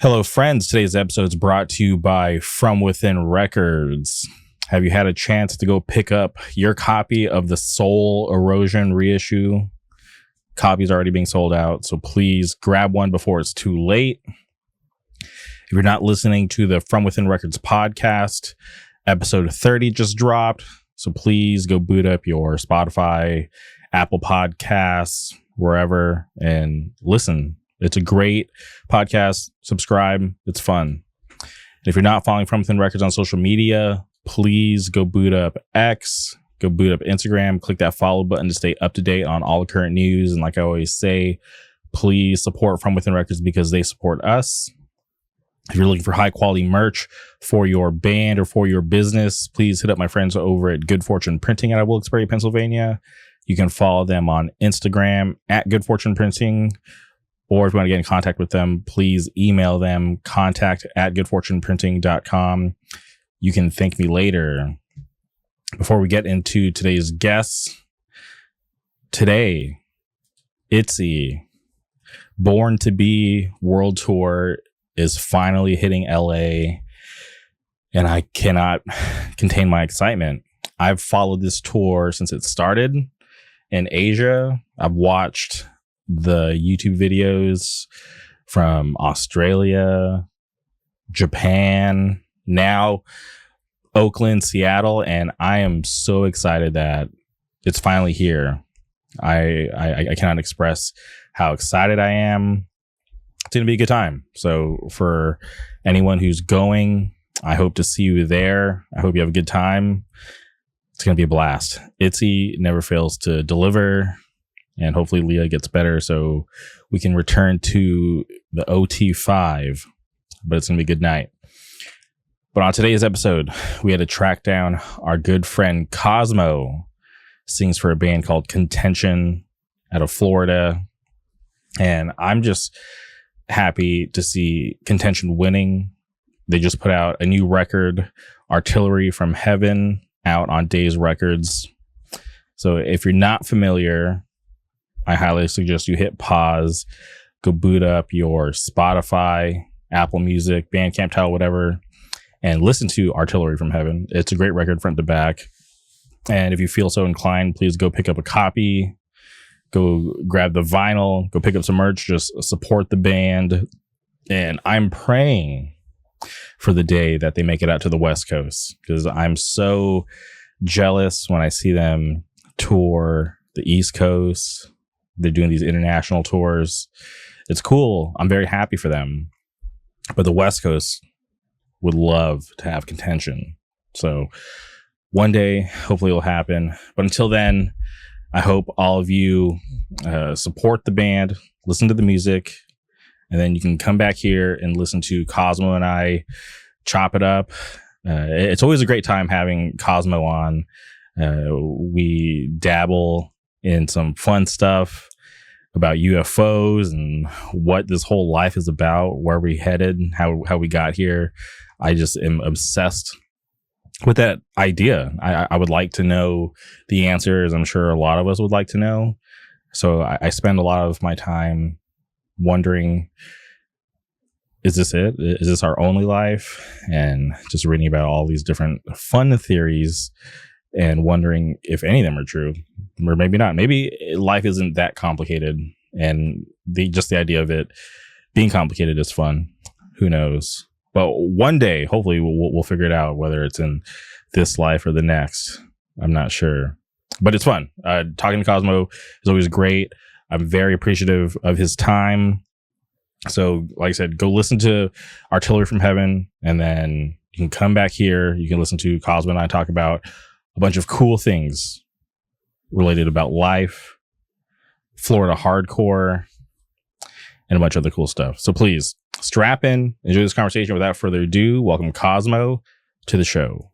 Hello, friends. Today's episode is brought to you by From Within Records. Have you had a chance to go pick up your copy of the Soul Erosion reissue? Copies are already being sold out, so please grab one before it's too late. If you're not listening to the From Within Records podcast, episode 30 just dropped, so please go boot up your Spotify, Apple Podcasts, wherever, and listen. It's a great podcast. Subscribe. It's fun. And if you're not following From Within Records on social media, please go boot up X, go boot up Instagram, click that follow button to stay up to date on all the current news. And like I always say, please support From Within Records because they support us. If you're looking for high quality merch for your band or for your business, please hit up my friends over at Good Fortune Printing out of Wilkes-Barre, Pennsylvania. You can follow them on Instagram at Good Fortune Printing. Or if you want to get in contact with them, please email them, contact@goodfortuneprinting.com. You can thank me later. Before we get into today's guests, today, ITZY Born to Be World Tour is finally hitting LA, and I cannot contain my excitement. I've followed this tour since it started in Asia. I've watched the YouTube videos from Australia, Japan, now Oakland, Seattle, and I am so excited that it's finally here. I cannot express how excited I am. It's going to be a good time. So for anyone who's going, I hope to see you there. I hope you have a good time. It's going to be a blast. ITZY never fails to deliver. And hopefully Leah gets better so we can return to the OT5. But it's going to be a good night. But on today's episode, we had to track down our good friend Cosmo. Sings for a band called Contention out of Florida. And I'm just happy to see Contention winning. They just put out a new record, Artillery from Heaven, out on Days Records. So if you're not familiar, I highly suggest you hit pause, go boot up your Spotify, Apple Music, Bandcamp, Tidal, whatever, and listen to Artillery from Heaven. It's a great record front to back. And if you feel so inclined, please go pick up a copy, go grab the vinyl, go pick up some merch, just support the band. And I'm praying for the day that they make it out to the West Coast, because I'm so jealous when I see them tour the East Coast. They're doing these international tours. It's cool. I'm very happy for them. But the West Coast would love to have Contention. So one day, hopefully it'll happen. But until then, I hope all of you support the band, listen to the music, and then you can come back here and listen to Cosmo and I chop it up. It's always a great time having Cosmo on. We dabble in some fun stuff about UFOs and what this whole life is about, where we headed, how we got here. I just am obsessed with that idea. I would like to know the answers. I'm sure a lot of us would like to know. So I spend a lot of my time wondering, is this it? Is this our only life? And just reading about all these different fun theories and wondering if any of them are true, or maybe not. Maybe life isn't that complicated, and just the idea of it being complicated is fun. Who knows? But one day, hopefully, we'll figure it out, whether it's in this life or the next. I'm not sure, but it's fun. Talking to Cosmo is always great. I'm very appreciative of his time. So, like I said, go listen to Artillery from Heaven, and then you can come back here. You can listen to Cosmo and I talk about a bunch of cool things related about life, Florida hardcore, and a bunch of other cool stuff. So please strap in, enjoy this conversation. Without further ado, welcome Cosmo to the show.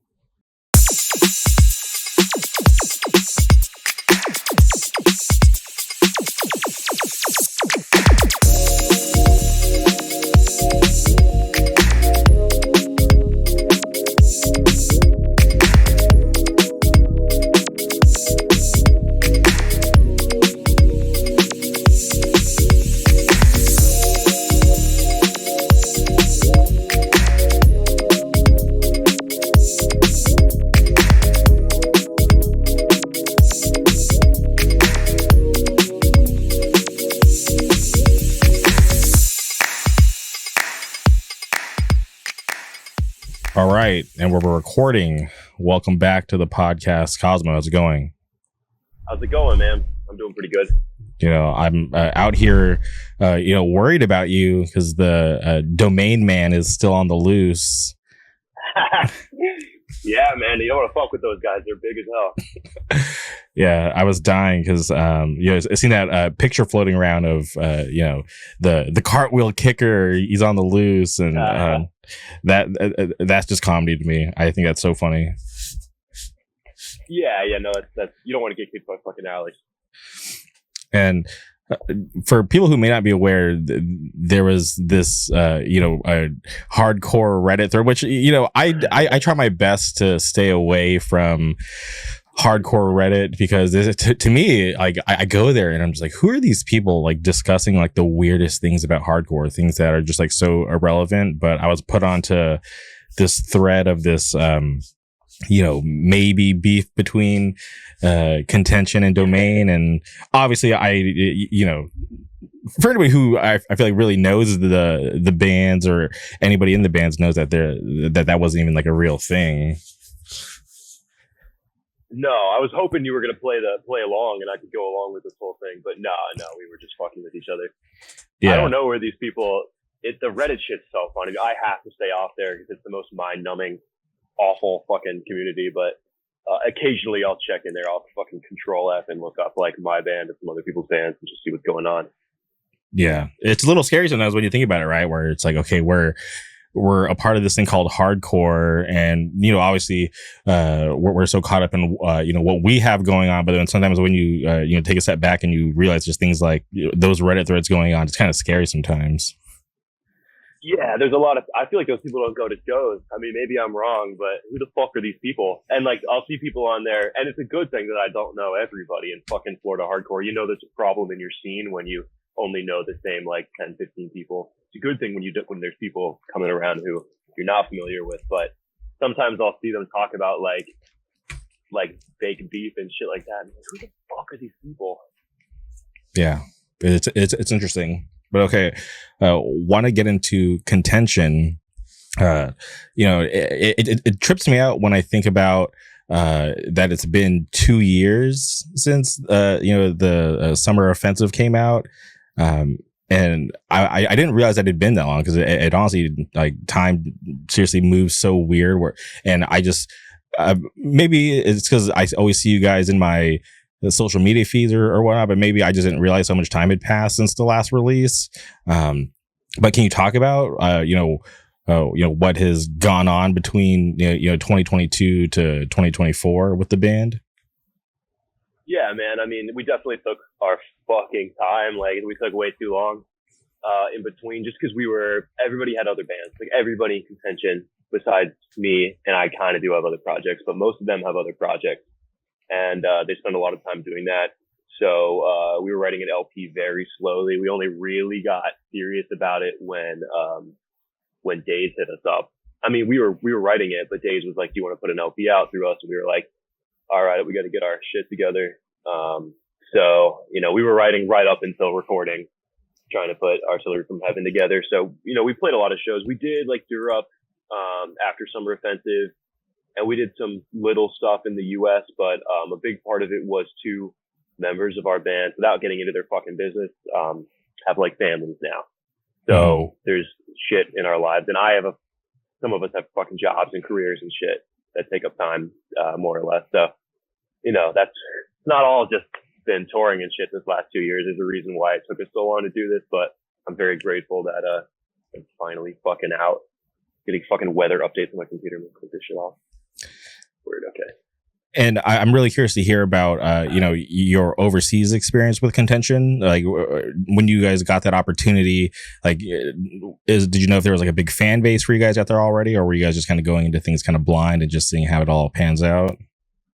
All right, and we're recording. Welcome back to the podcast, Cosmo. How's it going? How's it going, man? I'm doing pretty good. You know, I'm out here, worried about you because the domain man is still on the loose. Yeah, man. You don't want to fuck with those guys. They're big as hell. Yeah, I was dying because, I seen that picture floating around of, the cartwheel kicker. He's on the loose, and that's just comedy to me. I think that's so funny. Yeah, no, that's you don't want to get kicked by fucking Alex. And for people who may not be aware, there was this, a hardcore Reddit thread, which, I try my best to stay away from hardcore Reddit because to me, like, I go there and I'm just like, who are these people like discussing like the weirdest things about hardcore, things that are just like so irrelevant. But I was put onto this thread of this, maybe beef between Contention and Domain, and obviously for anybody who I feel like really knows the bands, or anybody in the bands knows that that wasn't even like a real thing. No, I was hoping you were gonna play along and I could go along with this whole thing, but no, we were just fucking with each other. Yeah. I don't know where these people. The Reddit shit's so funny. I have to stay off there because it's the most mind-numbing, awful fucking community, but occasionally I'll check in there. I'll fucking control F and look up like my band and some other people's bands and just see what's going on. Yeah, it's a little scary sometimes when you think about it, right? Where it's like, okay, we're a part of this thing called hardcore, and obviously we're so caught up in what we have going on, but then sometimes when you take a step back and you realize there's things like those Reddit threads going on, it's kind of scary sometimes. Yeah, there's a lot of. I feel like those people don't go to shows. I mean, maybe I'm wrong, but who the fuck are these people? And like, I'll see people on there, and it's a good thing that I don't know everybody in fucking Florida hardcore. There's a problem in your scene when you only know the same like 10, 15 people. It's a good thing when there's people coming around who you're not familiar with. But sometimes I'll see them talk about like fake beef and shit like that. And like, who the fuck are these people? Yeah, it's interesting. But okay, want to get into Contention. It trips me out when I think about that it's been 2 years since the Summer Offensive came out, and I didn't realize that it had been that long because it honestly, like, time seriously moves so weird. And I just maybe it's because I always see you guys in my social media feeds or whatnot, but maybe I just didn't realize how much time had passed since the last release. But can you talk about what has gone on between 2022 to 2024 with the band? Yeah, man. I mean, we definitely took our fucking time. Like, we took way too long in between, just because everybody had other bands. Like, everybody in Contention besides me and I kind of do have other projects, but most of them have other projects. And they spend a lot of time doing that. So we were writing an LP very slowly. We only really got serious about it when Days hit us up. I mean, we were writing it, but Days was like, "Do you want to put an LP out through us?" And we were like, "All right, we got to get our shit together." So we were writing right up until recording, trying to put Artillery from Heaven together. So we played a lot of shows. We did like Europe after Summer Offensive. And we did some little stuff in the US, but a big part of it was 2 members of our band, without getting into their fucking business, have like families now. So there's shit in our lives. And some of us have fucking jobs and careers and shit that take up time, more or less. So, that's not all just been touring and shit this last 2 years. There's a reason why it took us so long to do this, but I'm very grateful that it's finally fucking out. Getting fucking weather updates on my computer and click this shit off. Weird. Okay. And I'm really curious to hear about, your overseas experience with Contention. Like, when you guys got that opportunity, like, did you know if there was like a big fan base for you guys out there already, or were you guys just kind of going into things kind of blind and just seeing how it all pans out?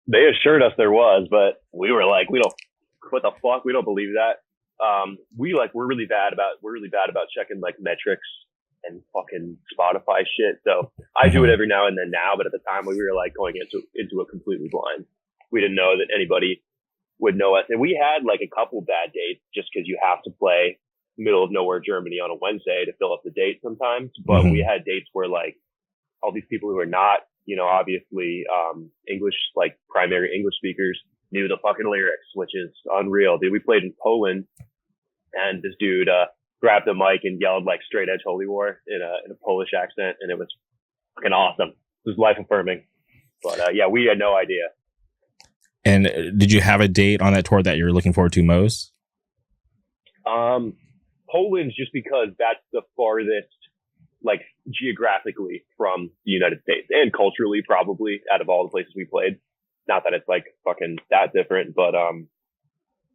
They assured us there was, but we were like, what the fuck? We don't believe that. We're really bad about checking like metrics and fucking Spotify shit. So I do it every now and then now, but at the time we were like going into it completely blind. We didn't know that anybody would know us. And we had like a couple bad dates just because you have to play middle of nowhere Germany on a Wednesday to fill up the date sometimes. But we had dates where like all these people who are not, obviously, English, like primary English speakers knew the fucking lyrics, which is unreal. Dude, we played in Poland and this dude, grabbed the mic and yelled like straight edge holy war in a Polish accent. And it was fucking awesome. It was life affirming. But, yeah, we had no idea. And did you have a date on that tour that you're looking forward to most? Poland's just because that's the farthest, like geographically from the United States and culturally probably out of all the places we played. Not that it's like fucking that different, but,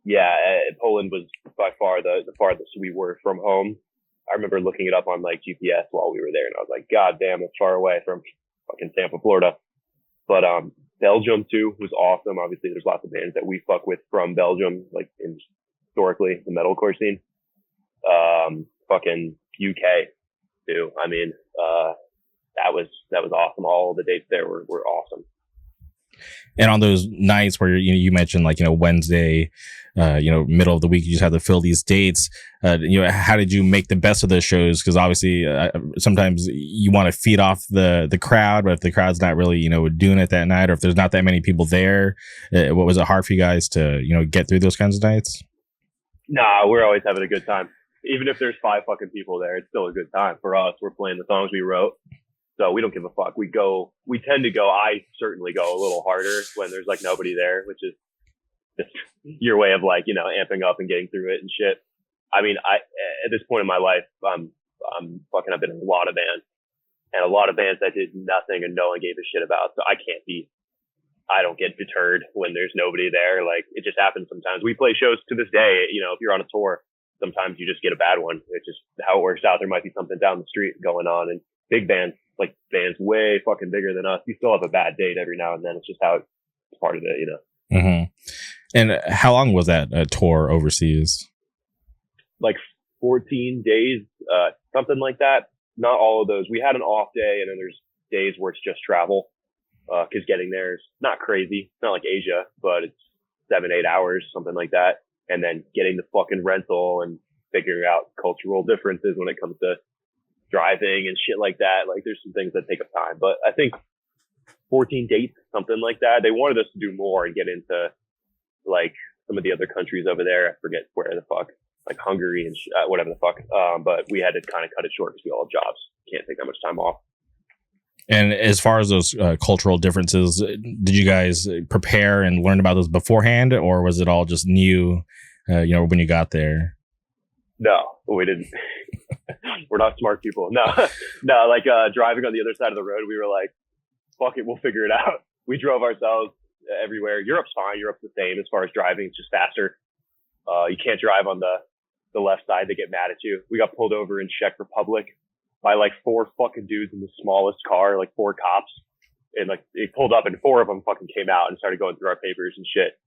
yeah, Poland was by far the farthest we were from home. I remember looking it up on like GPS while we were there and I was like, God damn, it's far away from fucking Tampa, Florida. But, Belgium too was awesome. Obviously there's lots of bands that we fuck with from Belgium, like historically the metalcore scene. Fucking UK too. I mean, that was awesome. All the dates there were awesome. And on those nights where you mentioned like, Wednesday, middle of the week, you just have to fill these dates. How did you make the best of those shows? Because obviously sometimes you want to feed off the crowd, but if the crowd's not really, doing it that night, or if there's not that many people there, what was it hard for you guys to, get through those kinds of nights? Nah, we're always having a good time. Even if there's 5 fucking people there, it's still a good time for us. We're playing the songs we wrote. So we don't give a fuck. We tend to go, I certainly go a little harder when there's like nobody there, which is just your way of like, amping up and getting through it and shit. I mean, at this point in my life, I've been in a lot of bands and a lot of bands that did nothing and no one gave a shit about. So I don't get deterred when there's nobody there. Like it just happens sometimes. We play shows to this day, if you're on a tour, sometimes you just get a bad one. It's just how it works out. There might be something down the street going on, and big bands, like bands way fucking bigger than us, you still have a bad date every now and then. It's just how it's part of it, Mm-hmm. And how long was that tour overseas? Like 14 days, something like that. Not all of those. We had an off day, and then there's days where it's just travel. Cause getting there is not crazy. It's not like Asia, but it's 7-8 hours, something like that. And then getting the fucking rental and figuring out cultural differences when it comes to driving and shit like that. Like there's some things that take up time, but I think 14 dates, something like that. They wanted us to do more and get into like some of the other countries over there. I forget where the fuck, like Hungary and whatever the fuck. But we had to kind of cut it short because we all have jobs. Can't take that much time off. And as far as those cultural differences, did you guys prepare and learn about those beforehand, or was it all just new, when you got there? No, we didn't. We're not smart people. No, like driving on the other side of the road, we were like, fuck it, we'll figure it out. We drove ourselves everywhere. Europe's fine. Europe's the same as far as driving. It's just faster. You can't drive on the left side. They get mad at you. We got pulled over in Czech Republic by like 4 fucking dudes in the smallest car, like 4 cops. And like they pulled up and 4 of them fucking came out and started going through our papers and shit.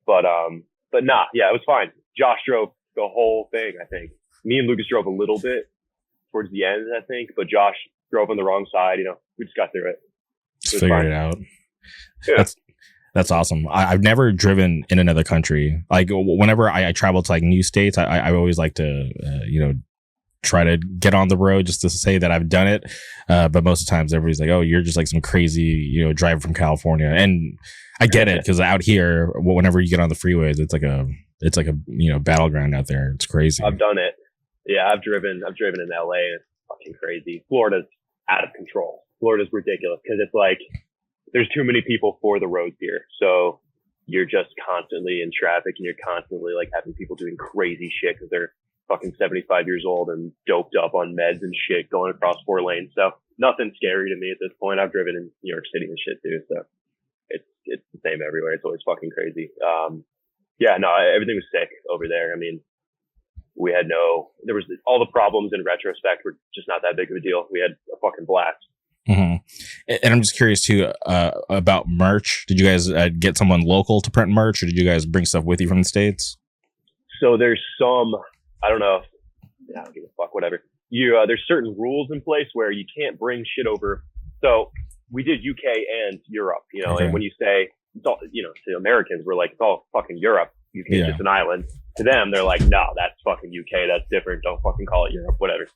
But nah, yeah, it was fine. Josh drove the whole thing, I think. Me and Lucas drove a little bit towards the end, I think, but Josh drove on the wrong side. We just got through it. Just figured it out. Yeah. That's awesome. I've never driven in another country. Like whenever I travel to like new states, I always like to, try to get on the road just to say that I've done it. But most of the times everybody's like, oh, you're just like some crazy, driver from California. And I get it, because out here, whenever you get on the freeways, it's like a battleground out there. It's crazy. I've done it. Yeah, I've driven in LA, and it's fucking crazy. Florida's out of control. Florida's ridiculous because it's like there's too many people for the roads here. So you're just constantly in traffic, and you're constantly like having people doing crazy shit because they're fucking 75 years old and doped up on meds and shit going across 4 lanes. So nothing scary to me at this point. I've driven in New York City and shit too. So it's the same everywhere. It's always fucking crazy. Yeah, no, everything was sick over there. I mean, there was all the problems in retrospect were just not that big of a deal. We had a fucking blast. Mm-hmm. And I'm just curious too, about merch. Did you guys get someone local to print merch, or did you guys bring stuff with you from the States? So there's some, I don't know. I don't give a fuck, whatever. There's certain rules in place where you can't bring shit over. So we did UK and Europe, Okay. And when you say, it's all, to Americans, we're like, it's all fucking Europe. UK is just an island. To them, they're like, no, that's fucking UK. That's different. Don't fucking call it Europe, whatever.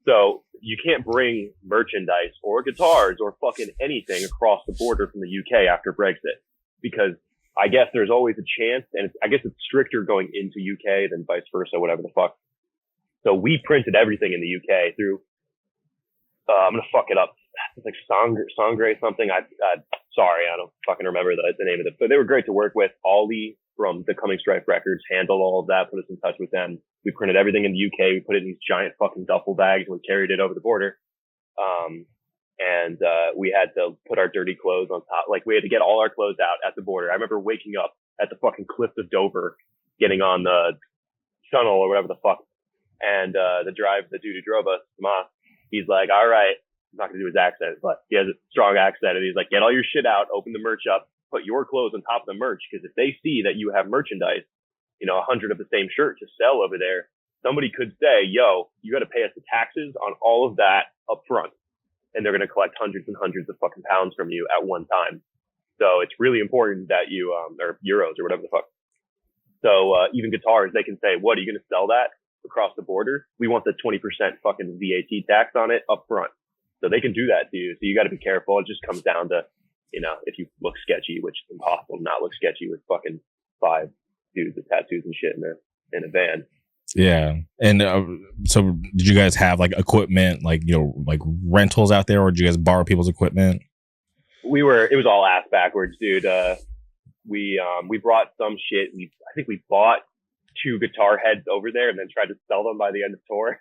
So you can't bring merchandise or guitars or fucking anything across the border from the UK after Brexit, because I guess there's always a chance, and I guess it's stricter going into UK than vice versa, whatever the fuck. So we printed everything in the UK through, I'm going to fuck it up. It's like Sangre something. Sorry, I don't fucking remember the name of it, but they were great to work with. Ollie from the Coming Strife Records handled all of that, put us in touch with them. We printed everything in the UK. We put it in these giant fucking duffel bags and we carried it over the border. We had to put our dirty clothes on top. Like, we had to get all our clothes out at the border. I remember waking up at the fucking cliffs of Dover, getting on the tunnel or whatever the fuck. And the dude who drove us, Tomas, he's like, all right, I'm not going to do his accent, but he has a strong accent. And he's like, get all your shit out, open the merch up, put your clothes on top of the merch. Because if they see that you have merchandise, 100 of the same shirt to sell over there, somebody could say, yo, you got to pay us the taxes on all of that up front. And they're going to collect hundreds and hundreds of fucking pounds from you at one time. So it's really important that you, or euros or whatever the fuck. So, even guitars, they can say, what, are you going to sell that across the border? We want the 20% fucking VAT tax on it up front. So they can do that to you. So you got to be careful. It just comes down to, if you look sketchy, which is impossible to not look sketchy with fucking 5 dudes with tattoos and shit in a van. Yeah. And so did you guys have like equipment, like, like rentals out there, or did you guys borrow people's equipment? It was all ass backwards, dude. We brought some shit. I think we bought 2 guitar heads over there and then tried to sell them by the end of tour.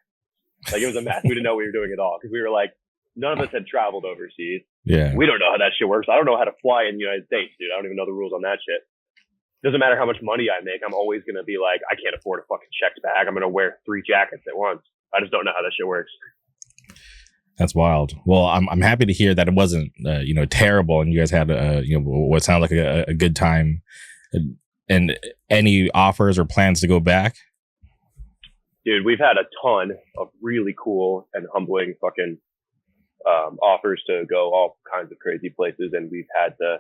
Like, it was a mess. We didn't know what we were doing at all, because we were like, none of us had traveled overseas. Yeah. We don't know how that shit works. I don't know how to fly in the United States, dude. I don't even know the rules on that shit. Doesn't matter how much money I make. I'm always going to be like, I can't afford a fucking checked bag. I'm going to wear 3 jackets at once. I just don't know how that shit works. That's wild. Well, I'm happy to hear that it wasn't, terrible, and you guys had, what sounded like a good time. And any offers or plans to go back? Dude, we've had a ton of really cool and humbling fucking offers to go all kinds of crazy places, and we've had to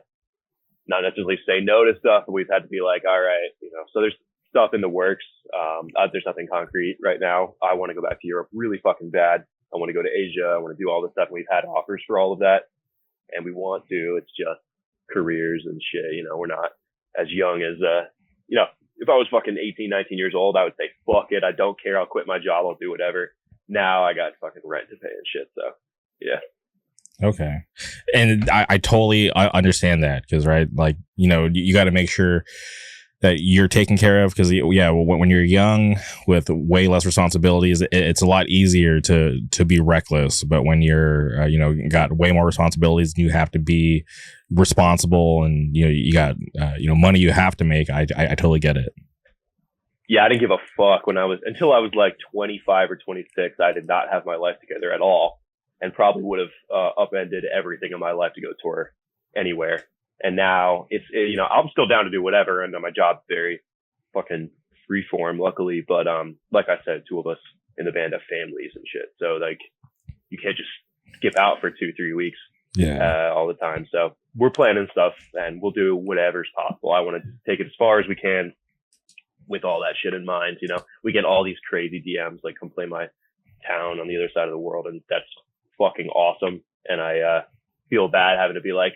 not necessarily say no to stuff, but we've had to be like, all right, so there's stuff in the works. There's nothing concrete right now. I want to go back to Europe really fucking bad. I want to go to Asia. I want to do all this stuff. And we've had offers for all of that, and we want to. It's just careers and shit. We're not as young as, if I was fucking 18, 19 years old, I would say, fuck it. I don't care. I'll quit my job. I'll do whatever. Now I got fucking rent to pay and shit. So, yeah. Okay. And I totally understand that, because, right, like, you got to make sure that you're taken care of, because, when you're young with way less responsibilities, it's a lot easier to be reckless. But when you're, got way more responsibilities and you have to be responsible, and, you got, money you have to make, I totally get it. Yeah, I didn't give a fuck until I was like 25 or 26. I did not have my life together at all, and probably would have upended everything in my life to go tour anywhere. And now it's, I'm still down to do whatever. And my job's very fucking freeform, luckily. But, like I said, 2 of us in the band have families and shit. So, like, you can't just skip out for 2-3 weeks all the time. So we're planning stuff, and we'll do whatever's possible. I want to take it as far as we can with all that shit in mind. We get all these crazy DMs, like, come play my town on the other side of the world. And that's fucking awesome. And I feel bad having to be like,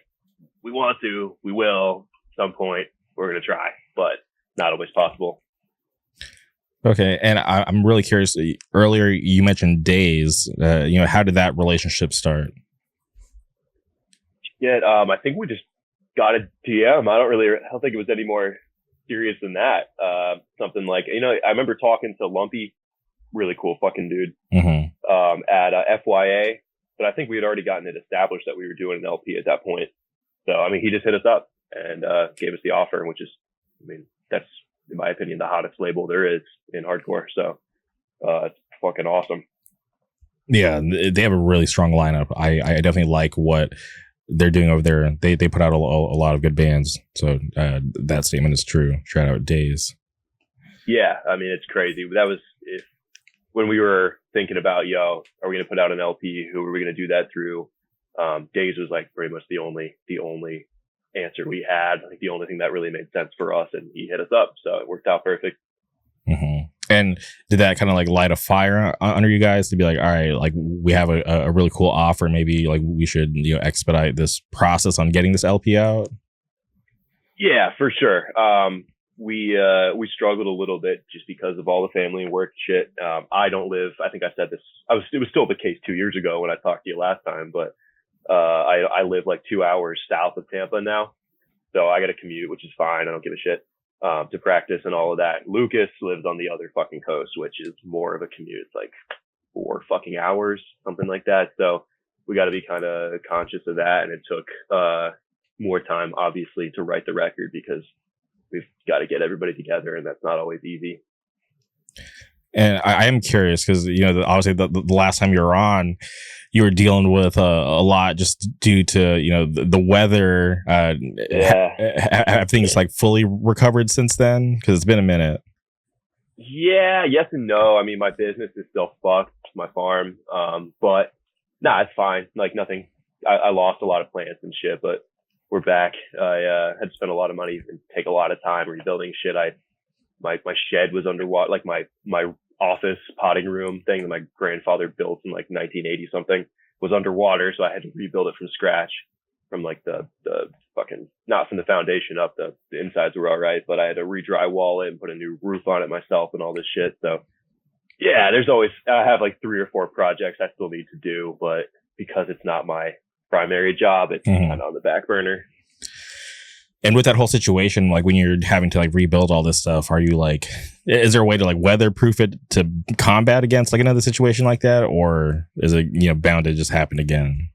we want to, we will, at some point, we're going to try, but not always possible. Okay. And I'm really curious. Earlier, you mentioned Days. How did that relationship start? Yeah, I think we just got a DM. I don't think it was any more serious than that. Something like, I remember talking to Lumpy, really cool fucking dude, at FYA, but I think we had already gotten it established that we were doing an LP at that point. So, he just hit us up and gave us the offer, which is, that's, in my opinion, the hottest label there is in hardcore. So, it's fucking awesome. Yeah, they have a really strong lineup. I definitely like what they're doing over there. They put out a lot of good bands. So, that statement is true. Shout out Days. Yeah, it's crazy. That was when we were thinking about, are we going to put out an LP? Who are we going to do that through? Days was like pretty much the only answer we had. I think the only thing that really made sense for us, and he hit us up, so it worked out perfect. And did that kind of like light a fire under you guys to be like, all right, like we have a really cool offer. Maybe like we should, expedite this process on getting this LP out? Yeah, for sure. We struggled a little bit just because of all the family and work shit. I don't live, I think I said this, it was still the case 2 years ago when I talked to you last time, but I live like 2 hours south of Tampa now. So I got to commute, which is fine. I don't give a shit, to practice and all of that. Lucas lives on the other fucking coast, which is more of a commute. It's like 4 fucking hours, something like that. So we got to be kind of conscious of that. And it took, more time, obviously, to write the record because we've got to get everybody together, and that's not always easy. And I am curious because, obviously the last time you were on, you were dealing with a lot just due to, the weather. Have things like fully recovered since then? Because it's been a minute. Yeah, yes and no. I mean, my business is still fucked, my farm. But nah, it's fine. Like nothing. I lost a lot of plants and shit, but we're back. I had spent a lot of money and take a lot of time rebuilding shit. My shed was underwater, like my office potting room thing that my grandfather built in like 1980 something was underwater. So I had to rebuild it from scratch, from like the fucking, not from the foundation up. The insides were all right, but I had to re-drywall it and put a new roof on it myself and all this shit. So yeah, I have like 3 or 4 projects I still need to do, but because it's not my primary job, it's kind of on the back burner. And with that whole situation, like when you're having to like rebuild all this stuff, are you like, is there a way to like weatherproof it to combat against like another situation like that, or is it bound to just happen again?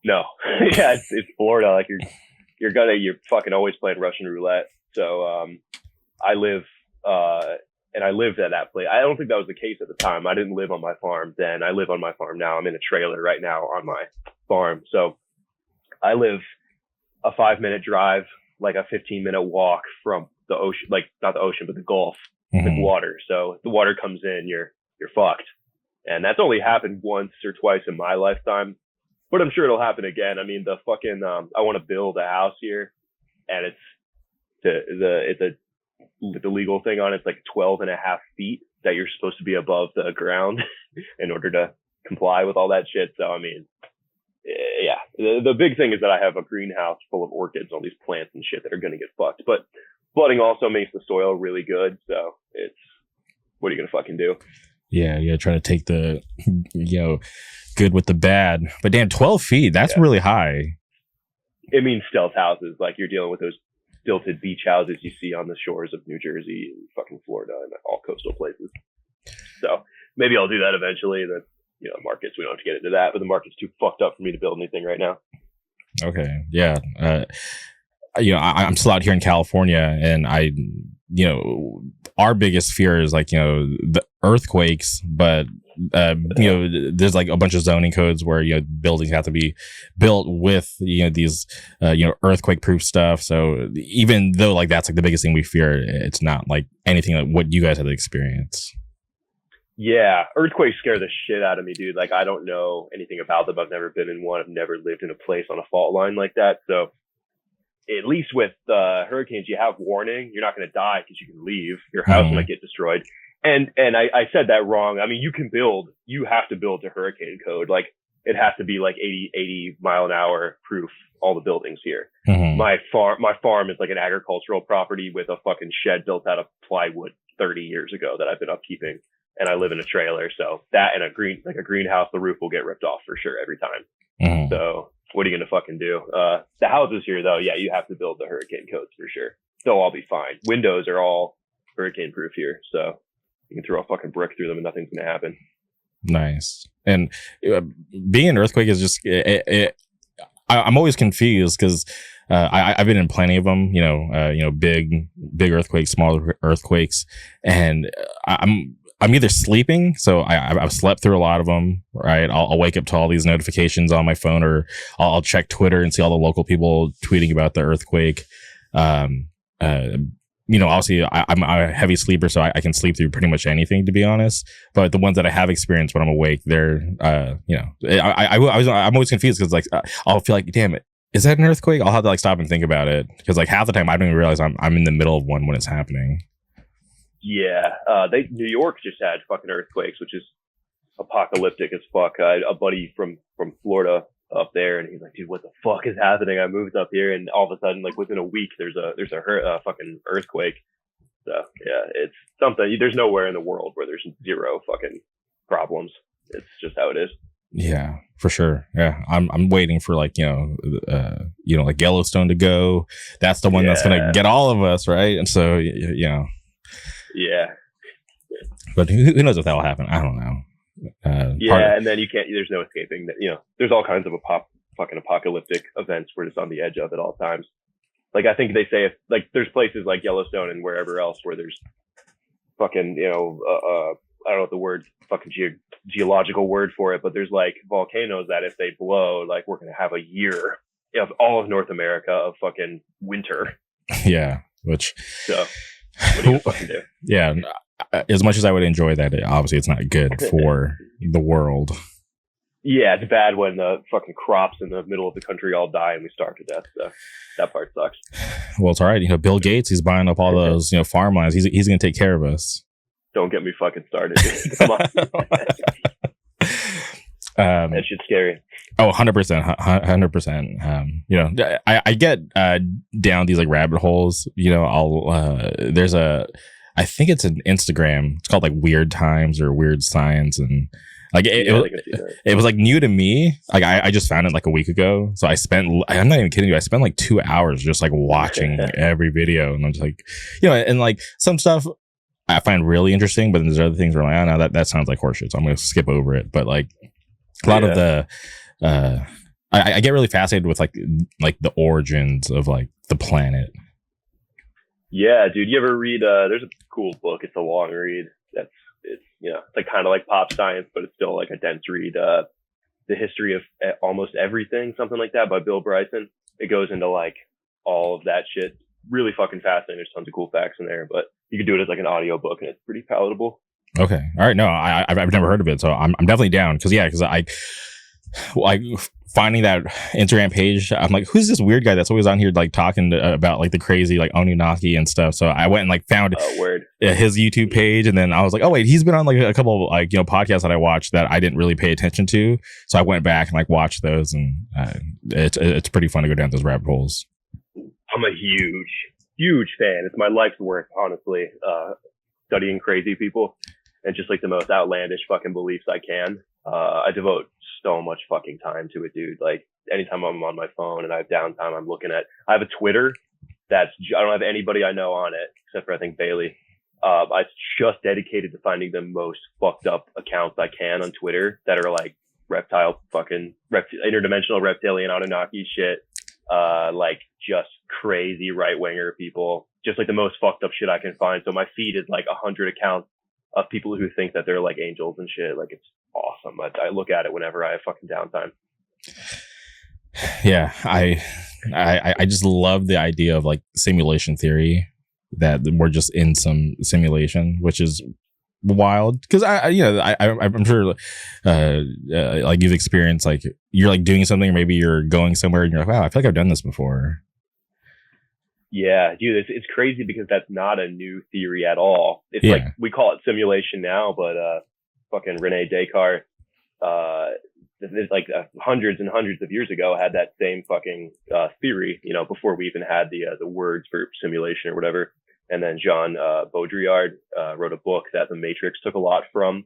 No, yeah, it's Florida. Like you're fucking always playing Russian roulette. So I lived at that place. I don't think that was the case at the time. I didn't live on my farm then. I live on my farm now. I'm in a trailer right now on my farm. So I live a 5-minute drive, like a 15-minute walk from the ocean, like not the ocean, but the Gulf with water. So if the water comes in, you're fucked. And that's only happened once or twice in my lifetime, but I'm sure it'll happen again. I mean, the fucking, I want to build a house here, and the legal thing on it's like 12.5 feet that you're supposed to be above the ground in order to comply with all that shit. So, I mean, yeah, the big thing is that I have a greenhouse full of orchids, all these plants and shit that are going to get fucked. But flooding also makes the soil really good. So it's, what are you going to fucking do? Yeah, trying to take the, good with the bad. But damn, 12 feet, that's really high. It means stealth houses. Like you're dealing with those stilted beach houses you see on the shores of New Jersey and fucking Florida and all coastal places. So maybe I'll do that eventually. Markets, we don't have to get into that, but the market's too fucked up for me to build anything right now. Okay. Yeah. I'm still out here in California, and our biggest fear is like, the earthquakes, but there's like a bunch of zoning codes where, buildings have to be built with, these, earthquake proof stuff. So even though like that's like the biggest thing we fear, it's not like anything like what you guys have experienced. Yeah, earthquakes scare the shit out of me, dude. Like, I don't know anything about them. I've never been in one. I've never lived in a place on a fault line like that. So at least with hurricanes, you have warning. You're not going to die because you can leave. Your house might get destroyed. And I said that wrong. I mean, you have to build to hurricane code. Like, it has to be like 80 mile an hour proof, all the buildings here. My farm is like an agricultural property with a fucking shed built out of plywood 30 years ago that I've been upkeeping. And I live in a trailer, so that and a greenhouse, the roof will get ripped off for sure every time. So what are you gonna fucking do? The houses here, though, yeah, you have to build the hurricane codes for sure. They'll all be fine. Windows are all hurricane proof here, so you can throw a fucking brick through them and nothing's gonna happen. Nice. And being an earthquake is just, I'm always confused because I've been in plenty of them, big earthquakes, small earthquakes, and I'm either sleeping, so I've slept through a lot of them, right? I'll wake up to all these notifications on my phone, or I'll check Twitter and see all the local people tweeting about the earthquake. Obviously I'm a heavy sleeper, so I can sleep through pretty much anything, to be honest. But the ones that I have experienced when I'm awake, they're, I'm always confused because like I'll feel like, damn it, is that an earthquake? I'll have to like stop and think about it because like half the time I don't even realize I'm in the middle of one when it's happening. Yeah, New York just had fucking earthquakes, which is apocalyptic as fuck. A buddy from Florida up there, and he's like, dude, what the fuck is happening? I moved up here, and all of a sudden, like within a week, there's a fucking earthquake. So yeah, it's something. There's nowhere in the world where there's zero fucking problems. It's just how it is. Yeah, for sure. Yeah, I'm waiting for like like Yellowstone to go. That's the one that's gonna get all of us, right? And so Yeah. But who knows if that will happen? I don't know. And then you can't. There's no escaping that. There's all kinds of fucking apocalyptic events. We're just on the edge of at all times. Like I think they say if like there's places like Yellowstone and wherever else where there's fucking I don't know what the word fucking geological word for it, but there's like volcanoes that if they blow, like we're gonna have a year of all of North America of fucking winter. Yeah, which so what do you fucking do? Yeah, as much as I would enjoy that, obviously it's not good for the world. Yeah, it's bad when the fucking crops in the middle of the country all die and we starve to death. So that part sucks. Well, it's all right. Bill Gates, he's buying up all those farmlands. He's gonna take care of us. Don't get me fucking started. Come on. That shit's scary. Oh, 100%. 100%. I get down these like rabbit holes. There's I think it's an Instagram. It's called like Weird Times or Weird Science. And like it was like new to me. Like I just found it like a week ago. So I'm not even kidding you. I spent like 2 hours just like watching every video. And I'm just like, and like some stuff I find really interesting, but then there's other things where I'm like, oh no, that sounds like horseshit. So I'm going to skip over it. But like a lot of the, I get really fascinated with like the origins of like the planet. Yeah, dude. You ever read, there's a cool book. It's a long read. It's like kind of like pop science, but it's still like a dense read. The history of almost everything, something like that by Bill Bryson. It goes into like all of that shit. Really fucking fascinating. There's tons of cool facts in there, but you can do it as like an audio book and it's pretty palatable. Okay. All right. No, I've never heard of it. So I'm definitely down. Cause I finding that Instagram page, I'm like, who's this weird guy that's always on here like talking about like the crazy like Anunnaki and stuff. So I went and like found his YouTube page, and then I was like, oh wait, he's been on like a couple of like podcasts that I watched that I didn't really pay attention to. So I went back and like watched those, and it's pretty fun to go down those rabbit holes. I'm a huge fan. It's my life's work, honestly, studying crazy people and just like the most outlandish fucking beliefs I can. I devote so much fucking time to it, dude. Like anytime I'm on my phone and I have downtime, I have a Twitter I don't have anybody I know on it except for I think Bailey. It's just dedicated to finding the most fucked up accounts I can on Twitter that are like interdimensional reptilian Anunnaki shit. Like just crazy right winger people, just like the most fucked up shit I can find. So my feed is like 100 accounts of people who think that they're like angels and shit. Like it's awesome. I look at it whenever I have fucking downtime. Yeah, I just love the idea of like simulation theory, that we're just in some simulation, which is wild. Because I'm sure like you've experienced like you're like doing something, or maybe you're going somewhere and you're like, wow, I feel like I've done this before. Yeah, dude, it's crazy because that's not a new theory at all. It's like we call it simulation now, but fucking Rene Descartes, like hundreds and hundreds of years ago, had that same fucking theory. Before we even had the words for simulation or whatever. And then Jean Baudrillard wrote a book that The Matrix took a lot from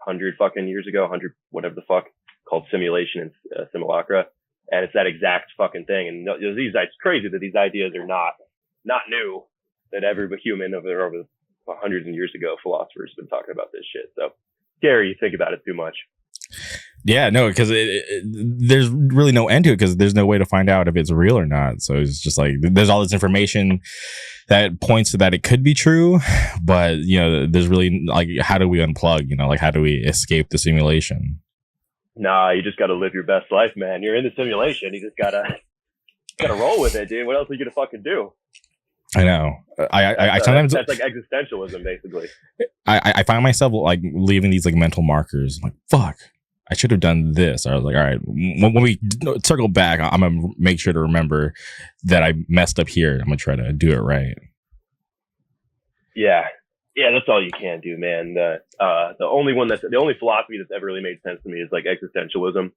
100 fucking years ago, 100 whatever the fuck, called Simulation and Simulacra. And it's that exact fucking thing. And it's crazy that these ideas are not new, that every human over hundreds of years ago, philosophers have been talking about this shit. So scary, you think about it too much. Yeah, no, because there's really no end to it, because there's no way to find out if it's real or not. So it's just like there's all this information that points to that it could be true, but there's really like, how do we unplug? Like how do we escape the simulation? Nah, you just got to live your best life, man. You're in the simulation. You just gotta roll with it, dude. What else are you gonna fucking do? I know. I sometimes that's like existentialism, basically. I find myself like leaving these like mental markers. I'm like, fuck, I should have done this. I was like, all right, when we circle back, I'm gonna make sure to remember that I messed up here. I'm gonna try to do it right. Yeah, Yeah, that's all you can do, man. The only philosophy that's ever really made sense to me is like existentialism,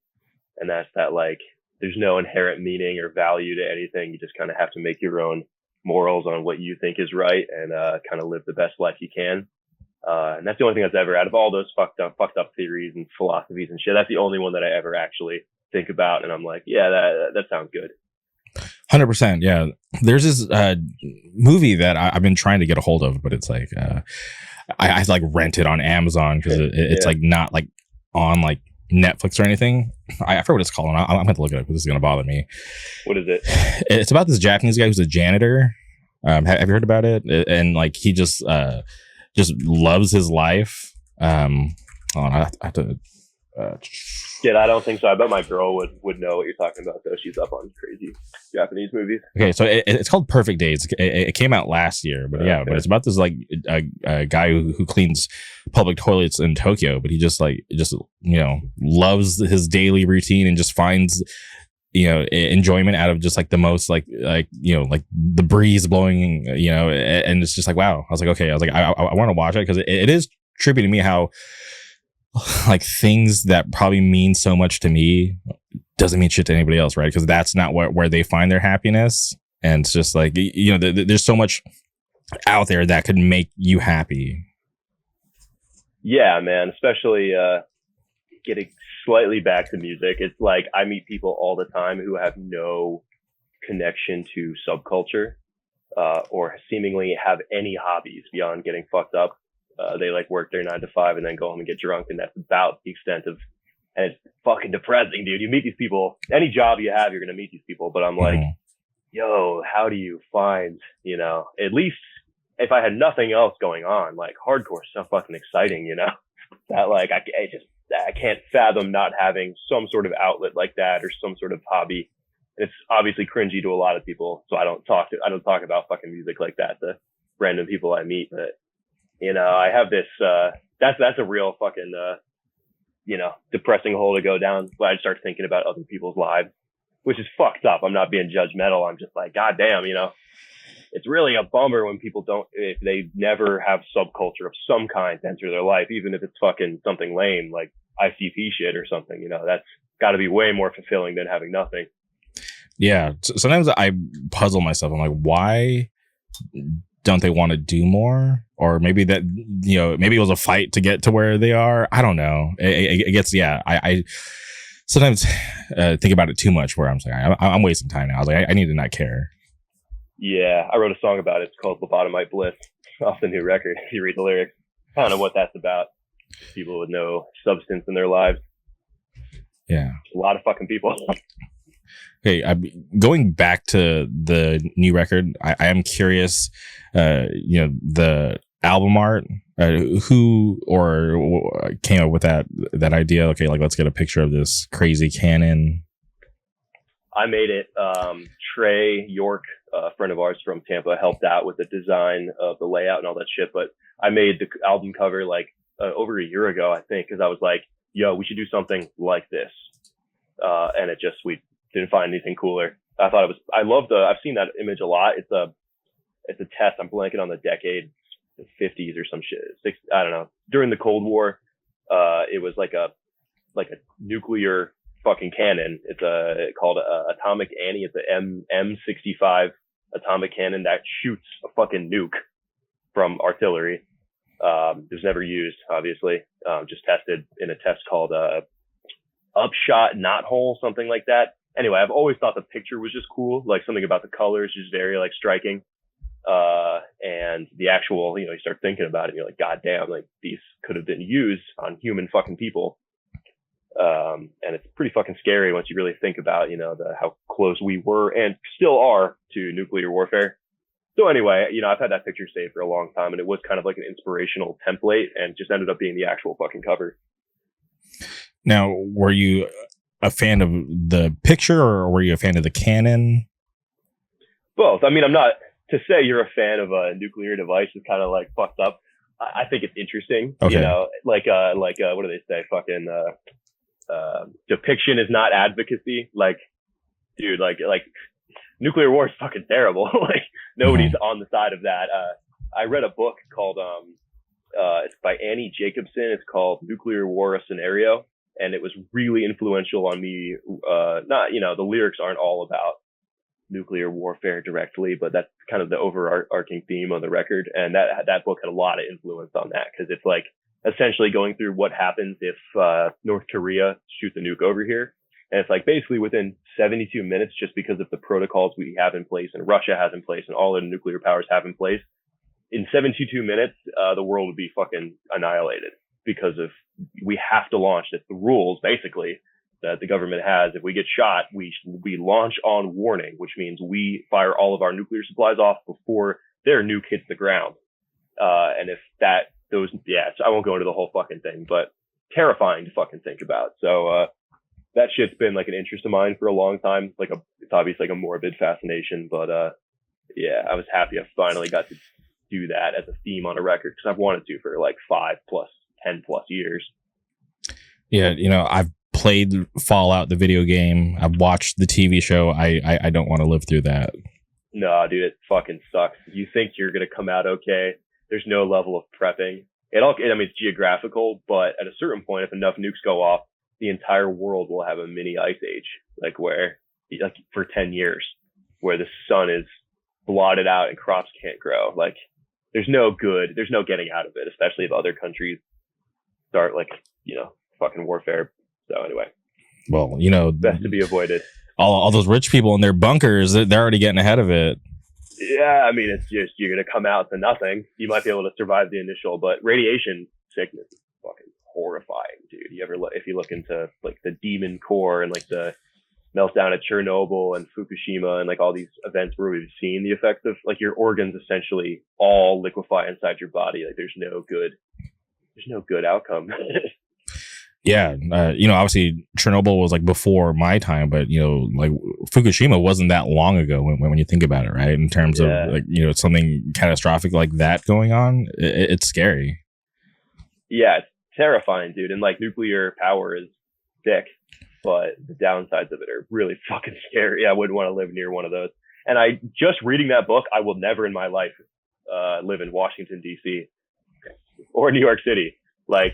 and that's that like there's no inherent meaning or value to anything. You just kind of have to make your own morals on what you think is right and kind of live the best life you can. And that's the only thing that's ever, out of all those fucked up theories and philosophies and shit, that's the only one that I ever actually think about. And I'm like, yeah, that sounds good. 100%. Yeah. There's this movie that I've been trying to get a hold of, but it's like I like rent it on Amazon because it's like not like on like Netflix or anything. I forget what it's called. I'm going to have to look it up because this is going to bother me. What is it? It's about this Japanese guy who's a janitor. Have you heard about it? And like he just loves his life. Hold on, I have to. Yeah, I don't think so. I bet my girl would know what you're talking about, though. She's up on crazy Japanese movies. Okay, so it's called Perfect Days. It came out last year, but yeah, but it's about this like a guy who cleans public toilets in Tokyo, but he just loves his daily routine and just finds enjoyment out of just like the most like the breeze blowing, and it's just like, wow. I was like, okay, I want to watch it because it is trippy to me how like things that probably mean so much to me doesn't mean shit to anybody else, right? Because that's not where they find their happiness. And it's just like, there's so much out there that could make you happy. Yeah, man, especially getting slightly back to music. It's like I meet people all the time who have no connection to subculture or seemingly have any hobbies beyond getting fucked up. They like work their 9 to 5 and then go home and get drunk, and that's about the extent of. And it's fucking depressing, dude. You meet these people. Any job you have, you're gonna meet these people. But I'm like, yo, how do you find, at least if I had nothing else going on, like hardcore stuff, fucking exciting, that like I can't fathom not having some sort of outlet like that or some sort of hobby. It's obviously cringy to a lot of people, so I don't talk about fucking music like that to random people I meet, but. I have this, that's a real fucking, depressing hole to go down when I start thinking about other people's lives, which is fucked up. I'm not being judgmental. I'm just like, God damn, it's really a bummer when people if they never have subculture of some kind enter their life, even if it's fucking something lame, like ICP shit or something, that's got to be way more fulfilling than having nothing. Yeah. Sometimes I puzzle myself. I'm like, why don't they want to do more? Or maybe that, maybe it was a fight to get to where they are. I don't know. It gets, I sometimes think about it too much where I'm like, I'm wasting time now. I was like, I need to not care. Yeah, I wrote a song about it. It's called Lobotomite Bliss off the new record. If you read the lyrics, I don't know what that's about. People with no substance in their lives. Yeah. A lot of fucking people. Okay, going back to the new record, I am curious, the album art, who or came up with that idea? Okay, like let's get a picture of this crazy canon. I made it. Trey York, a friend of ours from Tampa, helped out with the design of the layout and all that shit. But I made the album cover like over a year ago, I think, because I was like, yo, we should do something like this. And we didn't find anything cooler. I've seen that image a lot. It's a test. I'm blanking on the decade, the 50s or some shit. I don't know. During the Cold War, it was like a nuclear fucking cannon. It's called Atomic Annie. It's a M65 atomic cannon that shoots a fucking nuke from artillery. It was never used, obviously. Just tested in a test called Upshot Knot Hole, something like that. Anyway, I've always thought the picture was just cool, like something about the colors, just very like striking. And the actual, you start thinking about it, and you're like, God damn, like these could have been used on human fucking people. And it's pretty fucking scary once you really think about, how close we were and still are to nuclear warfare. So anyway, I've had that picture saved for a long time, and it was kind of like an inspirational template and just ended up being the actual fucking cover. Now, were you a fan of the picture or were you a fan of the canon? Both. I mean, I'm not to say you're a fan of a nuclear device is kind of like fucked up. I think it's interesting. Okay. Like what do they say? Fucking, depiction is not advocacy. Like, dude, like nuclear war is fucking terrible. Like nobody's on the side of that. I read a book called, It's by Annie Jacobson. It's called Nuclear War: A Scenario, and it was really influential on me. Not, the lyrics aren't all about nuclear warfare directly, but that's kind of the overarching theme of the record. And that book had a lot of influence on that, because it's like essentially going through what happens if North Korea shoots a nuke over here. And it's like basically within 72 minutes, just because of the protocols we have in place and Russia has in place and all the nuclear powers have in place, in 72 minutes, the world would be fucking annihilated, because of we have to launch. It's the rules basically that the government has. If we get shot, we launch on warning, which means we fire all of our nuclear supplies off before their nuke hits the ground. And if so I won't go into the whole fucking thing, but terrifying to fucking think about. So, that shit's been like an interest of mine for a long time. It's obviously like a morbid fascination, but, yeah, I was happy I finally got to do that as a theme on a record, because I've wanted to for like 5 plus 10 plus years. Yeah. I've played Fallout, the video game. I've watched the TV show. I don't want to live through that. No, dude, it fucking sucks. You think you're going to come out okay. There's no level of prepping. It's geographical, but at a certain point, if enough nukes go off, the entire world will have a mini ice age, for 10 years, where the sun is blotted out and crops can't grow. Like, there's no getting out of it, especially if other countries start fucking warfare. So anyway, well, best to be avoided. All those rich people in their bunkers, they're already getting ahead of it. Yeah, it's just, you're going to come out to nothing. You might be able to survive the initial, but radiation sickness is fucking horrifying, dude. If you look into like the demon core and like the meltdown at Chernobyl and Fukushima and like all these events where we've seen the effects of like your organs essentially all liquefy inside your body. Like there's no good outcome. Yeah, obviously Chernobyl was like before my time, but like Fukushima wasn't that long ago when you think about it, right? In terms of like something catastrophic like that going on, it's scary. Yeah, it's terrifying, dude. And like nuclear power is sick, but the downsides of it are really fucking scary. I wouldn't want to live near one of those. And just reading that book, I will never in my life live in Washington D.C. or New York City. Like,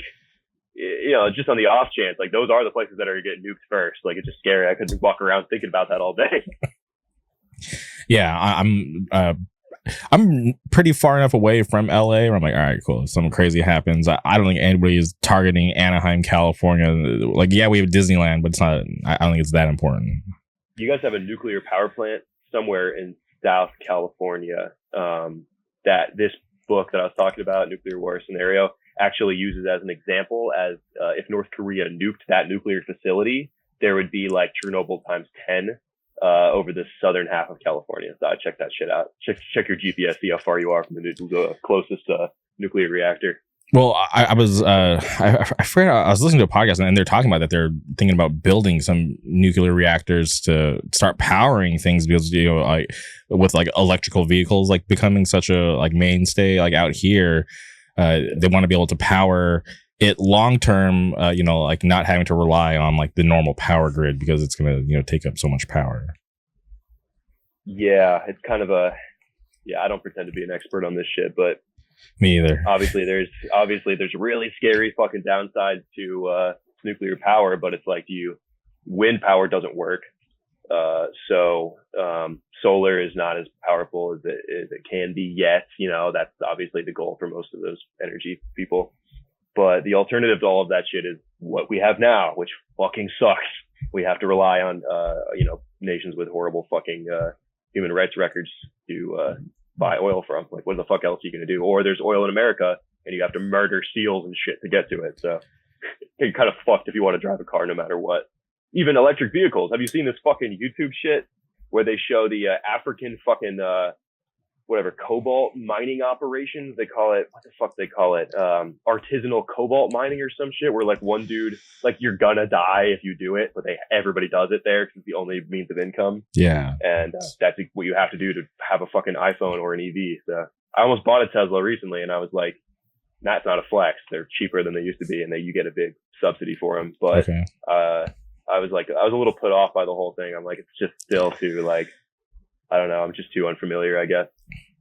just on the off chance, like those are the places that are getting nuked first. Like, it's just scary. I couldn't walk around thinking about that all day. Yeah, I'm pretty far enough away from LA where I'm like, all right, cool. If something crazy happens, I don't think anybody is targeting Anaheim, California. Like, yeah, we have Disneyland, but it's not. I don't think it's that important. You guys have a nuclear power plant somewhere in South California that this book that I was talking about, Nuclear War Scenario, actually uses as an example. As if North Korea nuked that nuclear facility, there would be like Chernobyl times 10 over the southern half of California. So I check that shit out. Check your GPS, see how far you are from the closest nuclear reactor. Well, I was I was listening to a podcast and they're talking about that they're thinking about building some nuclear reactors to start powering things, because like with like electrical vehicles like becoming such a like mainstay like out here, they want to be able to power it long term, like not having to rely on like the normal power grid, because it's going to take up so much power. Yeah, it's kind of I don't pretend to be an expert on this shit, but me either. Obviously there's really scary fucking downsides to nuclear power, but it's like wind power doesn't work. So solar is not as powerful as it can be yet. That's obviously the goal for most of those energy people. But the alternative to all of that shit is what we have now, which fucking sucks. We have to rely on, nations with horrible fucking human rights records to buy oil from. Like, what the fuck else are you going to do? Or there's oil in America and you have to murder seals and shit to get to it. So you're kind of fucked if you want to drive a car no matter what. Even electric vehicles. Have you seen this fucking YouTube shit where they show the African fucking cobalt mining operations? They call it, what the fuck they call it? Artisanal cobalt mining or some shit, where like one dude, like, you're gonna die if you do it, but everybody does it there because it's the only means of income. Yeah. And that's what you have to do to have a fucking iPhone or an EV. So I almost bought a Tesla recently and I was like, that's not a flex. They're cheaper than they used to be and you get a big subsidy for them. But okay. I was a little put off by the whole thing. I'm like, it's just still too, like, I don't know. I'm just too unfamiliar, I guess.